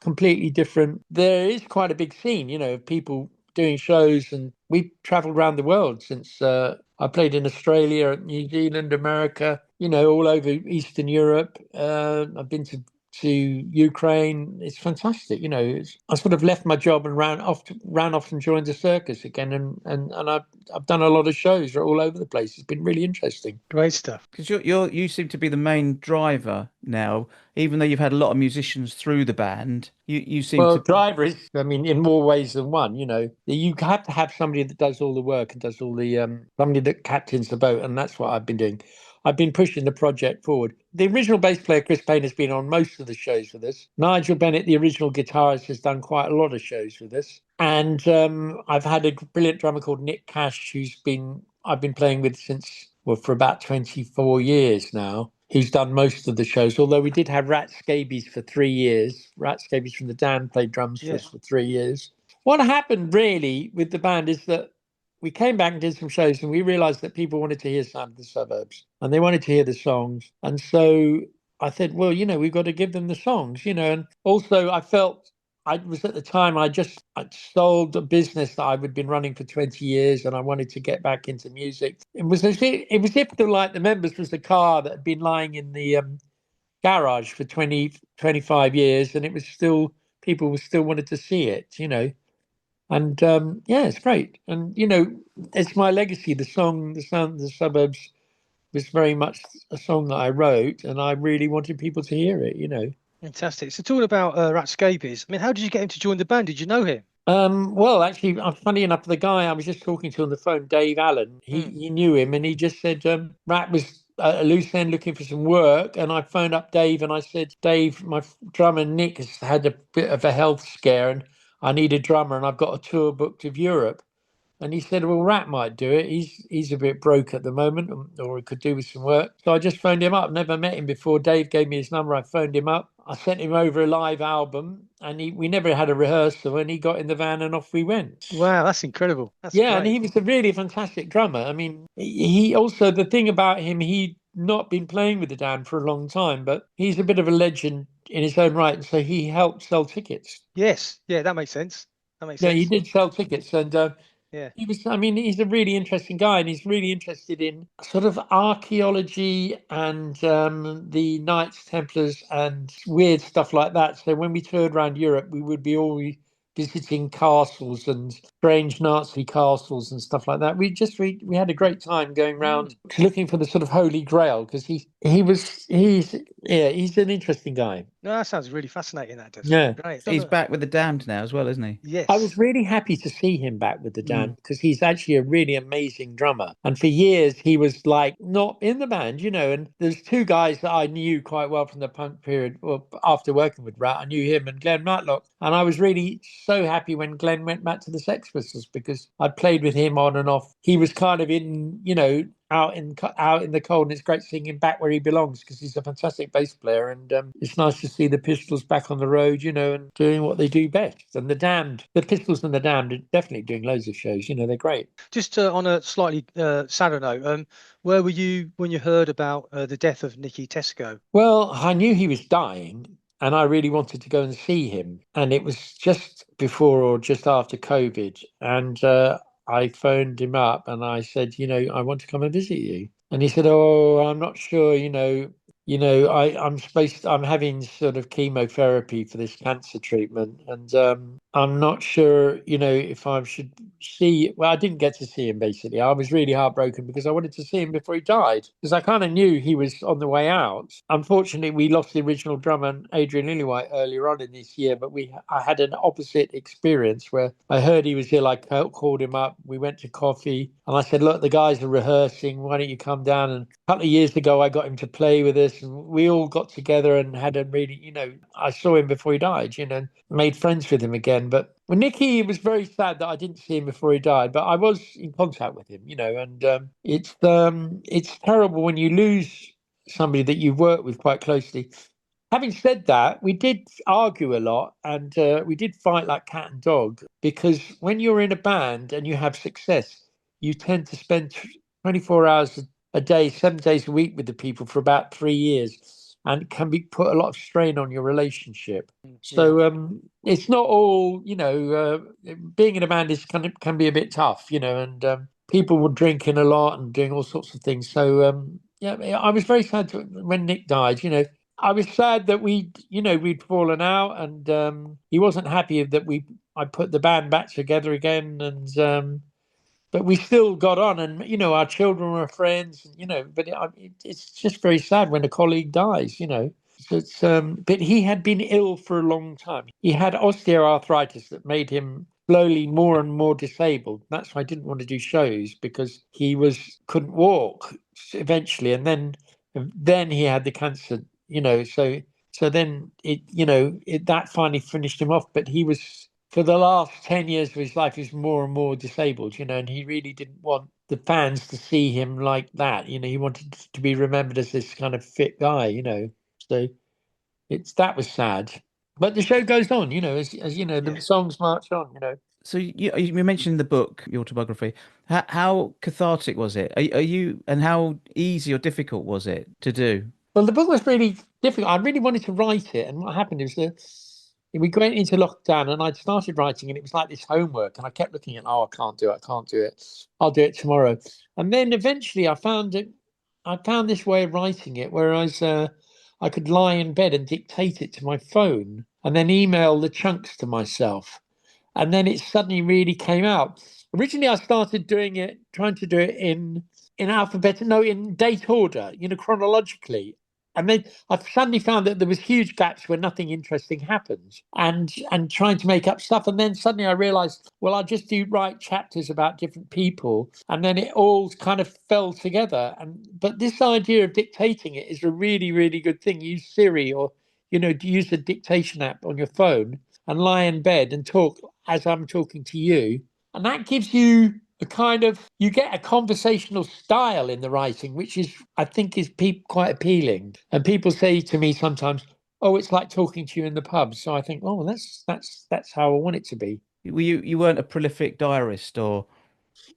completely different. There is quite a big scene, of people doing shows, and we've traveled around the world since I played in Australia, New Zealand, America, all over Eastern Europe. I've been to Ukraine. It's fantastic. I sort of left my job and ran off and joined the circus again, and I've done a lot of shows all over the place. It's been really interesting. Great stuff. Because you seem to be the main driver now, even though you've had a lot of musicians through the band. You seem Well, to. driver is, I mean, in more ways than one. You have to have somebody that does all the work and does all the somebody that captains the boat, and that's what I've been doing. I've been pushing the project forward. The original bass player, Chris Payne, has been on most of the shows with us. Nigel Bennett, the original guitarist, has done quite a lot of shows with us. And I've had a brilliant drummer called Nick Cash, I've been playing with for about 24 years now, who's done most of the shows. Although we did have Rat Scabies for 3 years. Rat Scabies from the Damned played drums for us for 3 years. What happened really with the band is that we came back and did some shows, and we realized that people wanted to hear Sound of the Suburbs, and they wanted to hear the songs. And so I said, well, we've got to give them the songs, and also I felt I was at the time, I'd sold a business that I'd been running for 20 years, and I wanted to get back into music. It was as if the members was the car that had been lying in the garage for 20, 25 years, and it was still, people were still wanted to see it, And yeah, it's great. And it's my legacy. The song, The Sound of the Suburbs, was very much a song that I wrote, and I really wanted people to hear it, Fantastic. So talking about Rat Scabies, I mean, how did you get him to join the band? Did you know him? Well, actually, funny enough, the guy I was just talking to on the phone, Dave Allen, he knew him, and he just said Rat was at a loose end looking for some work, and I phoned up Dave and I said, Dave, my drummer Nick has had a bit of a health scare, and I need a drummer, and I've got a tour booked of Europe. And he said, well, Rat might do it. He's a bit broke at the moment, or he could do with some work. So I just phoned him up. Never met him before. Dave gave me his number. I phoned him up. I sent him over a live album, and we never had a rehearsal, and he got in the van and off we went. Wow, that's incredible. That's Yeah, great. and he was a really fantastic drummer. I mean, he also, the thing about him, he'd not been playing with the Damned for a long time, but he's a bit of a legend in his own right. And so he helped sell tickets. Yes, yeah, that makes sense. That makes Yeah, sense. he did sell tickets, and Yeah. he's a really interesting guy, and he's really interested in sort of archaeology and the Knights Templars and weird stuff like that. So when we toured around Europe, we would be all visiting castles and strange Nazi castles and stuff like that. We had a great time going around looking for the sort of Holy Grail, because he's an interesting guy. No, that sounds really fascinating. That does. Yeah. Great. He's back with the Damned now as well, isn't he? Yes. I was really happy to see him back with the Damned, because he's actually a really amazing drummer. And for years, he was like not in the band, and there's 2 guys that I knew quite well from the punk period. Well, after working with Rat, I knew him and Glenn Matlock. And I was really so happy when Glenn went back to the Sex Pistols, because I'd played with him on and off. He was kind of in, out in the cold, and it's great seeing him back where he belongs, because he's a fantastic bass player, and it's nice to see the Pistols back on the road, and doing what they do best. And the Pistols and the Damned are definitely doing loads of shows. They're great. Just on a slightly sadder note, where were you when you heard about the death of Nicky Tesco? Well, I knew he was dying, and I really wanted to go and see him, and it was just before or just after COVID, and I phoned him up and I said, I want to come and visit you. And he said, oh, I'm not sure, I'm having sort of chemotherapy for this cancer treatment, and I'm not sure, if I should see. Well, I didn't get to see him basically. I was really heartbroken because I wanted to see him before he died because I kind of knew he was on the way out. Unfortunately, we lost the original drummer, Adrian Lillywhite, earlier on in this year, but I had an opposite experience where I heard he was ill. I called him up. We went to coffee, and I said, "Look, the guys are rehearsing. Why don't you come down?" And a couple of years ago, I got him to play with us, and we all got together and had a really, I saw him before he died, and made friends with him again. But with Nicky, it was very sad that I didn't see him before he died, but I was in contact with him, and it's terrible when you lose somebody that you've worked with quite closely. Having said that, we did argue a lot, and we did fight like cat and dog, because when you're in a band and you have success, you tend to spend 24 hours a day, 7 days a week with the people for about 3 years, and it can be put a lot of strain on your relationship. So it's not all, being in a band can be a bit tough, and people were drinking a lot and doing all sorts of things. So yeah, I was very sad when Nick died. I was sad that we'd fallen out, and he wasn't happy that I put the band back together again, and but we still got on, and our children were friends, but it's just very sad when a colleague dies. So but he had been ill for a long time. He had osteoarthritis that made him slowly more and more disabled. That's why I didn't want to do shows, because he couldn't walk eventually, and then he had the cancer. So then that finally finished him off. But he was, for the last 10 years of his life, he was more and more disabled, and he really didn't want the fans to see him like that. He wanted to be remembered as this kind of fit guy. So that was sad. But the show goes on, as the songs march on. So you mentioned the book, your autobiography. How cathartic was it? And how easy or difficult was it to do? Well, the book was really difficult. I really wanted to write it, and what happened is that we went into lockdown, and I'd started writing, and it was like this homework, and I kept looking at, I can't do it. I'll do it tomorrow. And then eventually I found this way of writing it, whereas I could lie in bed and dictate it to my phone and then email the chunks to myself. And then it suddenly really came out. Originally, I started trying to do it in in date order, chronologically. And then I suddenly found that there was huge gaps where nothing interesting happened, and trying to make up stuff. And then suddenly I realized, well, I'll just write chapters about different people, and then it all kind of fell together. But this idea of dictating it is a really, really good thing. Use Siri, or use the dictation app on your phone and lie in bed and talk as I'm talking to you, and that gives you you get a conversational style in the writing, which I think is quite appealing. And people say to me sometimes, "Oh, it's like talking to you in the pub." So I think, "Oh, that's how I want it to be." You weren't a prolific diarist, or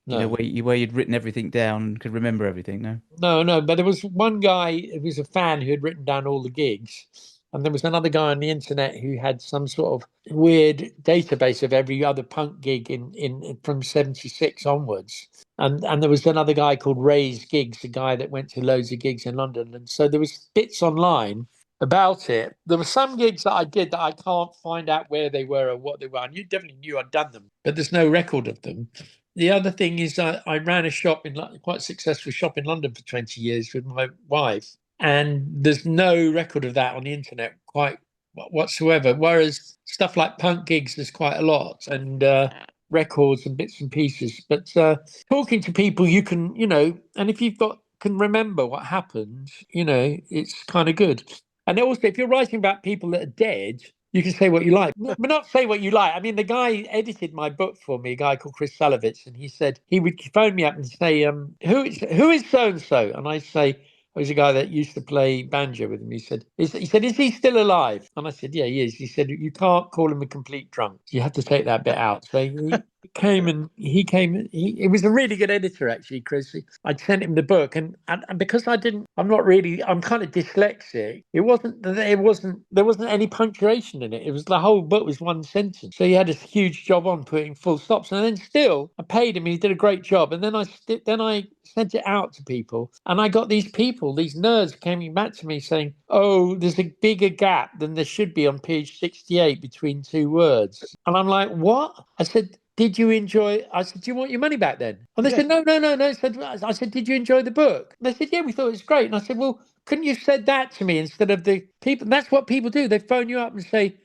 No. where you'd written everything down and could remember everything, no? No. But there was one guy who was a fan who had written down all the gigs. And there was another guy on the internet who had some sort of weird database of every other punk gig in from 76 onwards. And there was another guy called Ray's Gigs, a guy that went to loads of gigs in London. And so there was bits online about it. There were some gigs that I did that I can't find out where they were or what they were. And you definitely knew I'd done them, but there's no record of them. The other thing is I ran a shop quite a successful shop in London for 20 years with my wife. And there's no record of that on the internet quite whatsoever. Whereas stuff like punk gigs, there's quite a lot, and records and bits and pieces. But talking to people, you can, and if can remember what happened, it's kind of good. And also, if you're writing about people that are dead, you can say what you like, but not say what you like. I mean, the guy edited my book for me, a guy called Chris Salovitz, and he said he would phone me up and say, who is so and so, and I say, there was a guy that used to play banjo with him. He said, is he still alive? And I said, yeah, he is. He said, you can't call him a complete drunk. You have to take that bit out. So He was a really good editor, actually, Chris. I'd sent him the book, and because I'm kind of dyslexic. There wasn't any punctuation in it. It was the whole book was one sentence. So he had a huge job on putting full stops, and then still I paid him. He did a great job, and then I sent it out to people, and I got these nerds coming back to me saying, "Oh, there's a bigger gap than there should be on page 68 between two words," and I'm like, "What?" I said, "Did you enjoy?" I said, "Do you want your money back then?" And they said, "No, no, no, no." I said, "Did you enjoy the book?" And they said, "Yeah, we thought it was great." And I said, "Well, couldn't you have said that to me instead of the people?" That's what people do. They phone you up and say,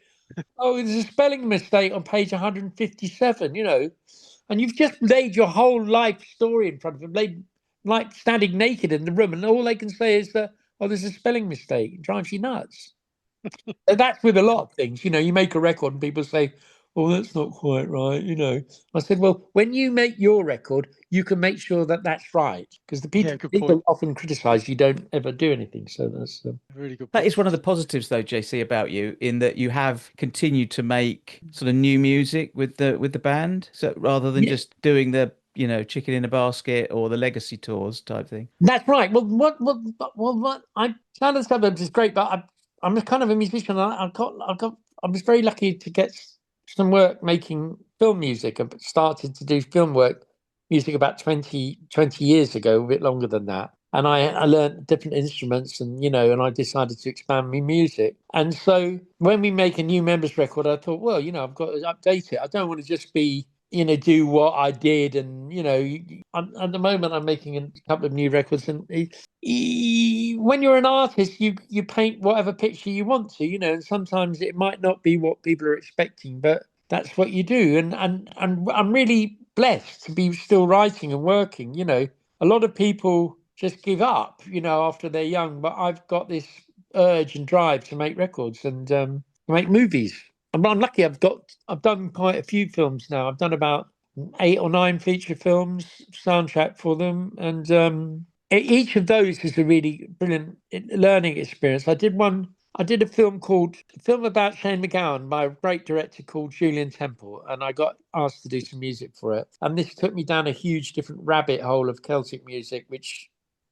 "Oh, there's a spelling mistake on page 157," and you've just laid your whole life story in front of them, laid like standing naked in the room, and all they can say is that, "Oh, there's a spelling mistake." It drives you nuts. So that's with a lot of things. You make a record and people say, "Oh, that's not quite right." I said, "Well, when you make your record, you can make sure that that's right, because the Yeah, good people point. often criticize you don't ever do anything." So that's Really good That point. is one of the positives, though, JC, about you, in that you have continued to make sort of new music with the band, so rather than yeah, just doing the chicken in a basket or the legacy tours type thing. that's right. Well, what I Sound of the Suburbs is great, but I'm a kind of a musician. I was very lucky to get some work making film music. I started to do film music about 20 years ago, a bit longer than that. And I learned different instruments, and I decided to expand my music. And so when we make a new members record, I thought, well, I've got to update it. I don't want to just be, do what I did. And, at the moment, I'm making a couple of new records. And when you're an artist, you paint whatever picture you want to, and sometimes it might not be what people are expecting, but that's what you do. And I'm really blessed to be still writing and working. A lot of people just give up, after they're young, but I've got this urge and drive to make records and make movies. I'm lucky. I've done quite a few films now. I've done about 8 or 9 feature films, soundtrack for them, and each of those is a really brilliant learning experience. I did a film about Shane MacGowan by a great director called Julian Temple, and I got asked to do some music for it. And this took me down a huge different rabbit hole of Celtic music, which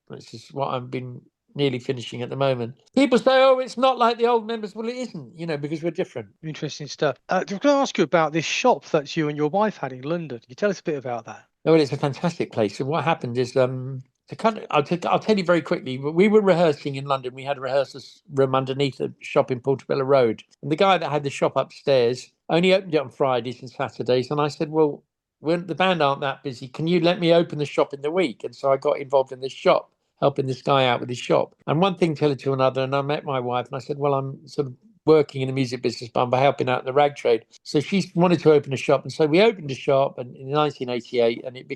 is what I've been nearly finishing at the moment. People say, "Oh, it's not like the old members." Well, it isn't, because we're different. Interesting stuff. I'm going to ask you about this shop that you and your wife had in London. Can you tell us a bit about that? Well, it's a fantastic place. And what happened is, I'll tell you very quickly. We were rehearsing in London. We had a rehearsal room underneath a shop in Portobello Road. And the guy that had the shop upstairs only opened it on Fridays and Saturdays. And I said, "Well, when the band aren't that busy, can you let me open the shop in the week?" And so I got involved in this shop, helping this guy out with his shop. And one thing led to another. And I met my wife and I said, "Well, I'm sort of working in the music business, but I'm helping out in the rag trade." So she wanted to open a shop. And so we opened a shop in 1988, and it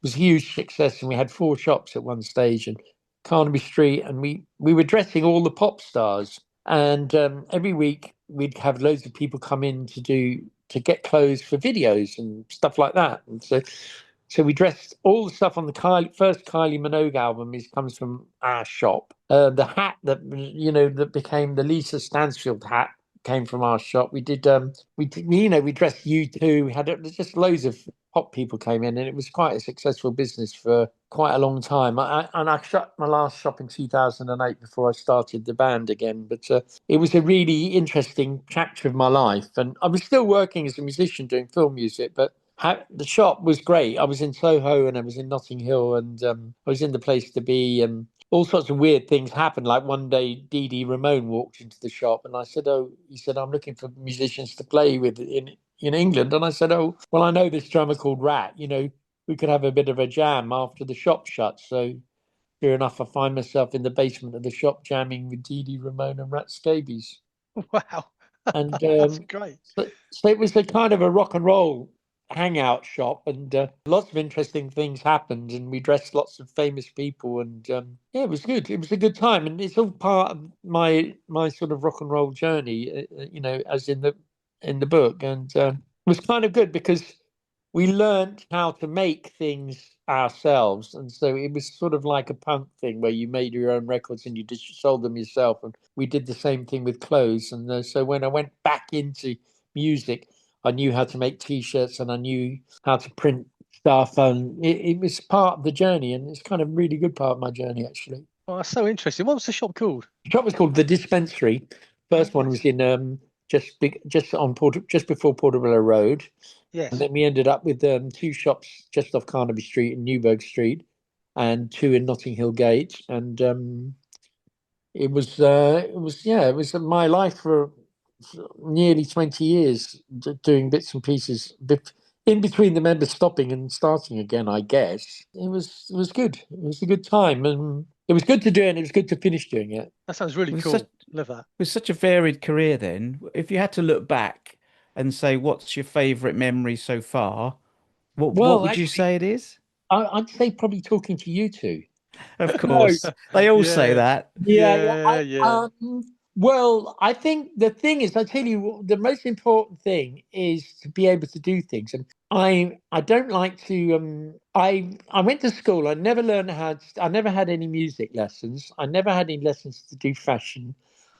was a huge success. And we had 4 shops at one stage in Carnaby Street. And we were dressing all the pop stars. And every week we'd have loads of people come in to get clothes for videos and stuff like that. And so we dressed all the stuff on the first Kylie Minogue album comes from our shop. The hat that became the Lisa Stansfield hat came from our shop. We dressed U2. We had just loads of pop people came in, and it was quite a successful business for quite a long time. I shut my last shop in 2008 before I started the band again. But it was a really interesting chapter of my life, and I was still working as a musician doing film music, but the shop was great. I was in Soho and I was in Notting Hill, and I was in the place to be. And all sorts of weird things happened. Like one day, Dee Dee Ramone walked into the shop, and I said, "Oh," he said, "I'm looking for musicians to play with in England." And I said, "Oh, well, I know this drummer called Rat. We could have a bit of a jam after the shop shuts." So sure enough, I find myself in the basement of the shop jamming with Dee Dee Ramone and Rat Scabies. Wow. And That's great. so it was a kind of a rock and roll hangout shop, and lots of interesting things happened, and we dressed lots of famous people, and it was good. It was a good time, and it's all part of my sort of rock and roll journey, as in the book. And it was kind of good because we learned how to make things ourselves, and so it was sort of like a punk thing where you made your own records and you just sold them yourself. And we did the same thing with clothes. And so when I went back into music, I knew how to make T-shirts and I knew how to print stuff, and it was part of the journey, and it's kind of really good part of my journey actually. Oh, that's so interesting. What was the shop called? The shop was called The Dispensary. First one was in just before Portobello Road, Yes. and then we ended up with 2 shops just off Carnaby Street and Newburgh Street, and 2 in Notting Hill Gate, and it was my life for nearly 20 years, doing bits and pieces in between the members stopping and starting again. I guess it was good. It was a good time, and it was good to do it, and it was good to finish doing it. That sounds really With cool. such- Love that. With such a varied career, then, if you had to look back and say what's your favourite memory so far, what Well, would you actually, say it is? I'd say probably talking to you two. Of No, course, they all say Yeah. that. Yeah. Well, I think the thing is, I tell you, the most important thing is to be able to do things. And I don't like to. I went to school. I never learned how. I never had any music lessons. I never had any lessons to do fashion,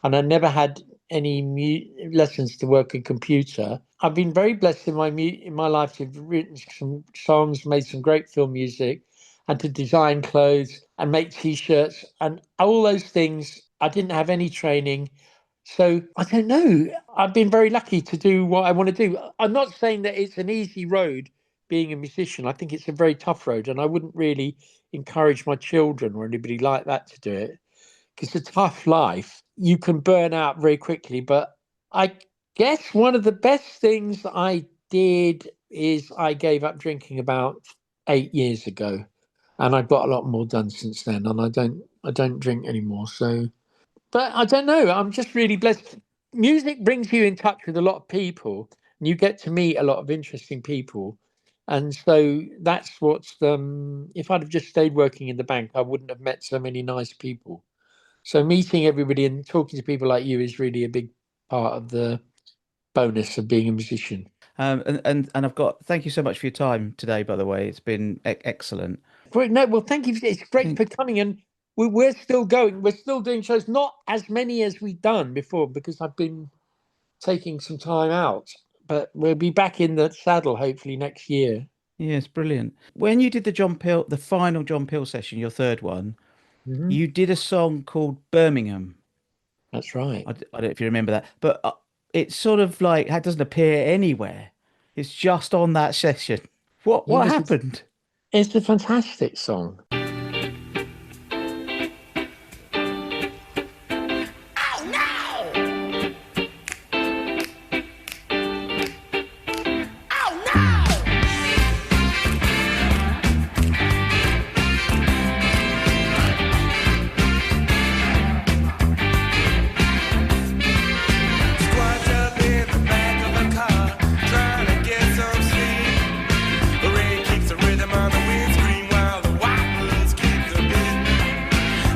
and I never had any lessons to work a computer. I've been very blessed in my life to have written some songs, made some great film music, and to design clothes and make T-shirts and all those things. I didn't have any training. So I don't know. I've been very lucky to do what I want to do. I'm not saying that it's an easy road being a musician. I think it's a very tough road, and I wouldn't really encourage my children or anybody like that to do it, because it's a tough life. You can burn out very quickly. But I guess one of the best things I did is I gave up drinking about 8 years ago, and I've got a lot more done since then, and I don't drink anymore. So, but I don't know. I'm just really blessed. Music brings you in touch with a lot of people, and you get to meet a lot of interesting people. And so that's what's if I'd have just stayed working in the bank, I wouldn't have met so many nice people. So meeting everybody and talking to people like you is really a big part of the bonus of being a musician. And I've got thank you so much for your time today, by the way. It's been excellent. Great. No, well, thank you. It's great for coming, and we're still going. We're still doing shows, not as many as we've done before because I've been taking some time out. But we'll be back in the saddle hopefully next year. Yes, brilliant. When you did the final John Peel session, your third one, Mhm. you did a song called Birmingham. That's right. I don't know if you remember that, but it's sort of like it doesn't appear anywhere. It's just on that session. What Yes, happened? It's a fantastic song. Squat up in the back of the car, trying to get some sleep. The rain keeps the rhythm on the windscreen while the wipers keep the beat.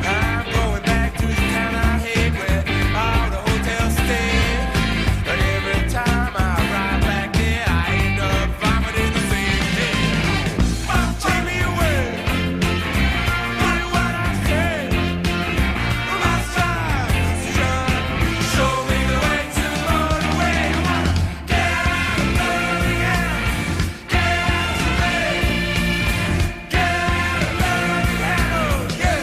I'm going back to the town I hate where all the hotels stay. But every time I ride back there, I end up vomiting the same day. Take me away, do what I say. My style is shine. Show me the way to the motorway. I wanna get out of Birmingham, get out of Surrey, get out of Birmingham, oh yeah.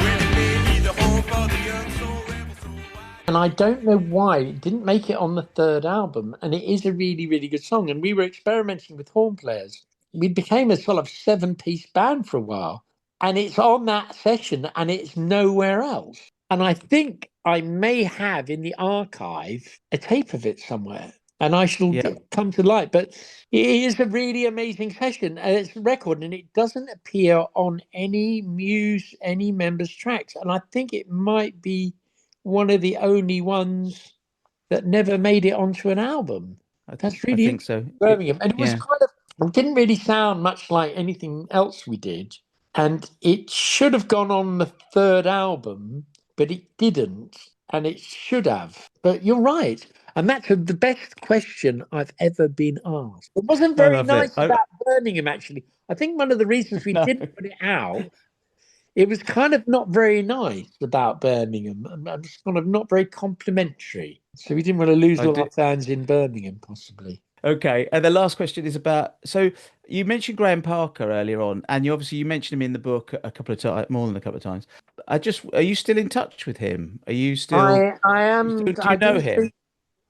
When it may be the home for the young soul rebel, so wild. And I don't know why it didn't make it on the third album. And it is a really, really good song. And we were experimenting with horn players. We became a sort of 7-piece band for a while. And it's on that session and it's nowhere else. And I think I may have in the archive a tape of it somewhere. And I shall Yeah. come to light. But it is a really amazing session. And it's a record and it doesn't appear on any members' tracks. And I think it might be one of the only ones that never made it onto an album. That's I really think so. Birmingham. And it was yeah. kind of, it didn't really sound much like anything else we did. And it should have gone on the third album, but it didn't, and it should have. But you're right. And that's the best question I've ever been asked. It wasn't I very love it. nice about Birmingham, actually. I think one of the reasons we No. didn't put it out, it was kind of not very nice about Birmingham and it's kind of not very complimentary. So we didn't want to lose all our fans in Birmingham, possibly. Okay, and the last question is about. So you mentioned Graham Parker earlier on, and you mentioned him in the book a couple of times, more than a couple of times. Are you still in touch with him? Are you still? I am. Do you know him?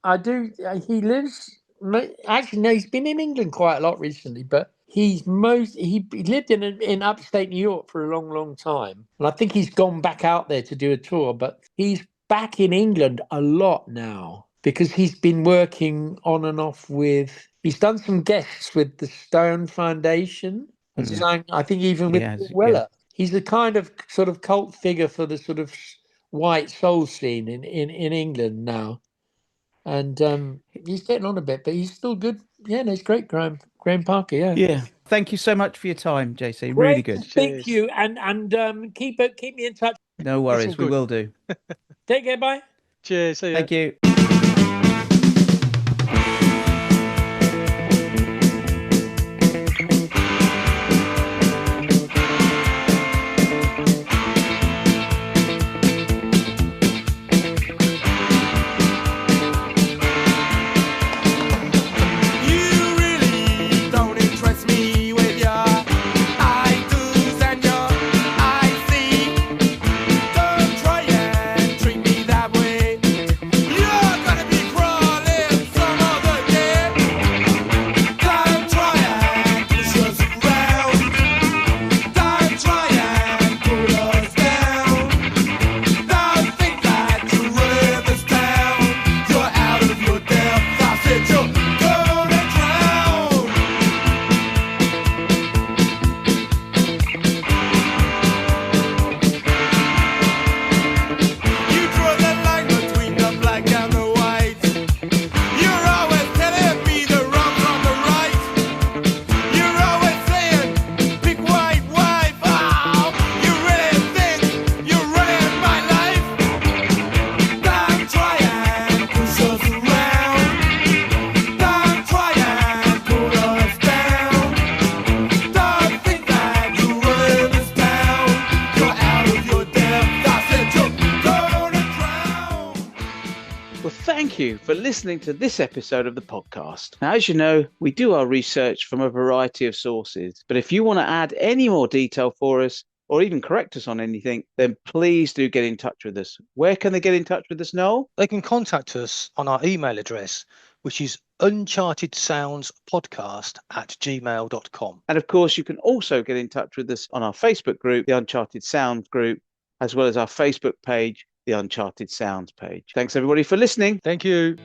I do. He lives. Actually, no. He's been in England quite a lot recently, but he lived in upstate New York for a long, long time, and I think he's gone back out there to do a tour. But he's back in England a lot now because he's been working on and off with. He's done some guests with the Stone Foundation, and sang, I think even with Paul Weller. He's a kind of sort of cult figure for the sort of white soul scene in England now. And he's getting on a bit, but he's still good. Yeah, no, he's great, Graham Parker. Yeah. Yeah. Thank you so much for your time, JC. Great Really good. to speak to you, and keep me in touch. No worries, we will do. Take care. Bye. Cheers. See ya. Thank you. You really don't interest me with your I do's and your I see. Don't try and treat me that way. You're gonna be crawling some other day. Don't try and push us around. Don't try and put us down. Don't think that you're running this town. You're out of your depth. I said you're gonna drown. You draw the line between the black and the white. You're always telling me the wrong from the right. You're always saying, pick white wife. Oh, you really think you're running my life? Don't try and push us around. Don't try and put us down. Don't think that you're running this town. You're out of your depth. I said you're gonna drown. Well, thank you for listening to this episode of the podcast. Now, as you know, we do our research from a variety of sources, but if you want to add any more detail for us or even correct us on anything, then please do get in touch with us. Where can they get in touch with us, Noel? They can contact us on our email address, which is unchartedsoundspodcast@gmail.com. And of course, you can also get in touch with us on our Facebook group, the Uncharted Sound group, as well as our Facebook page, the Uncharted Sounds page. Thanks everybody for listening. Thank you.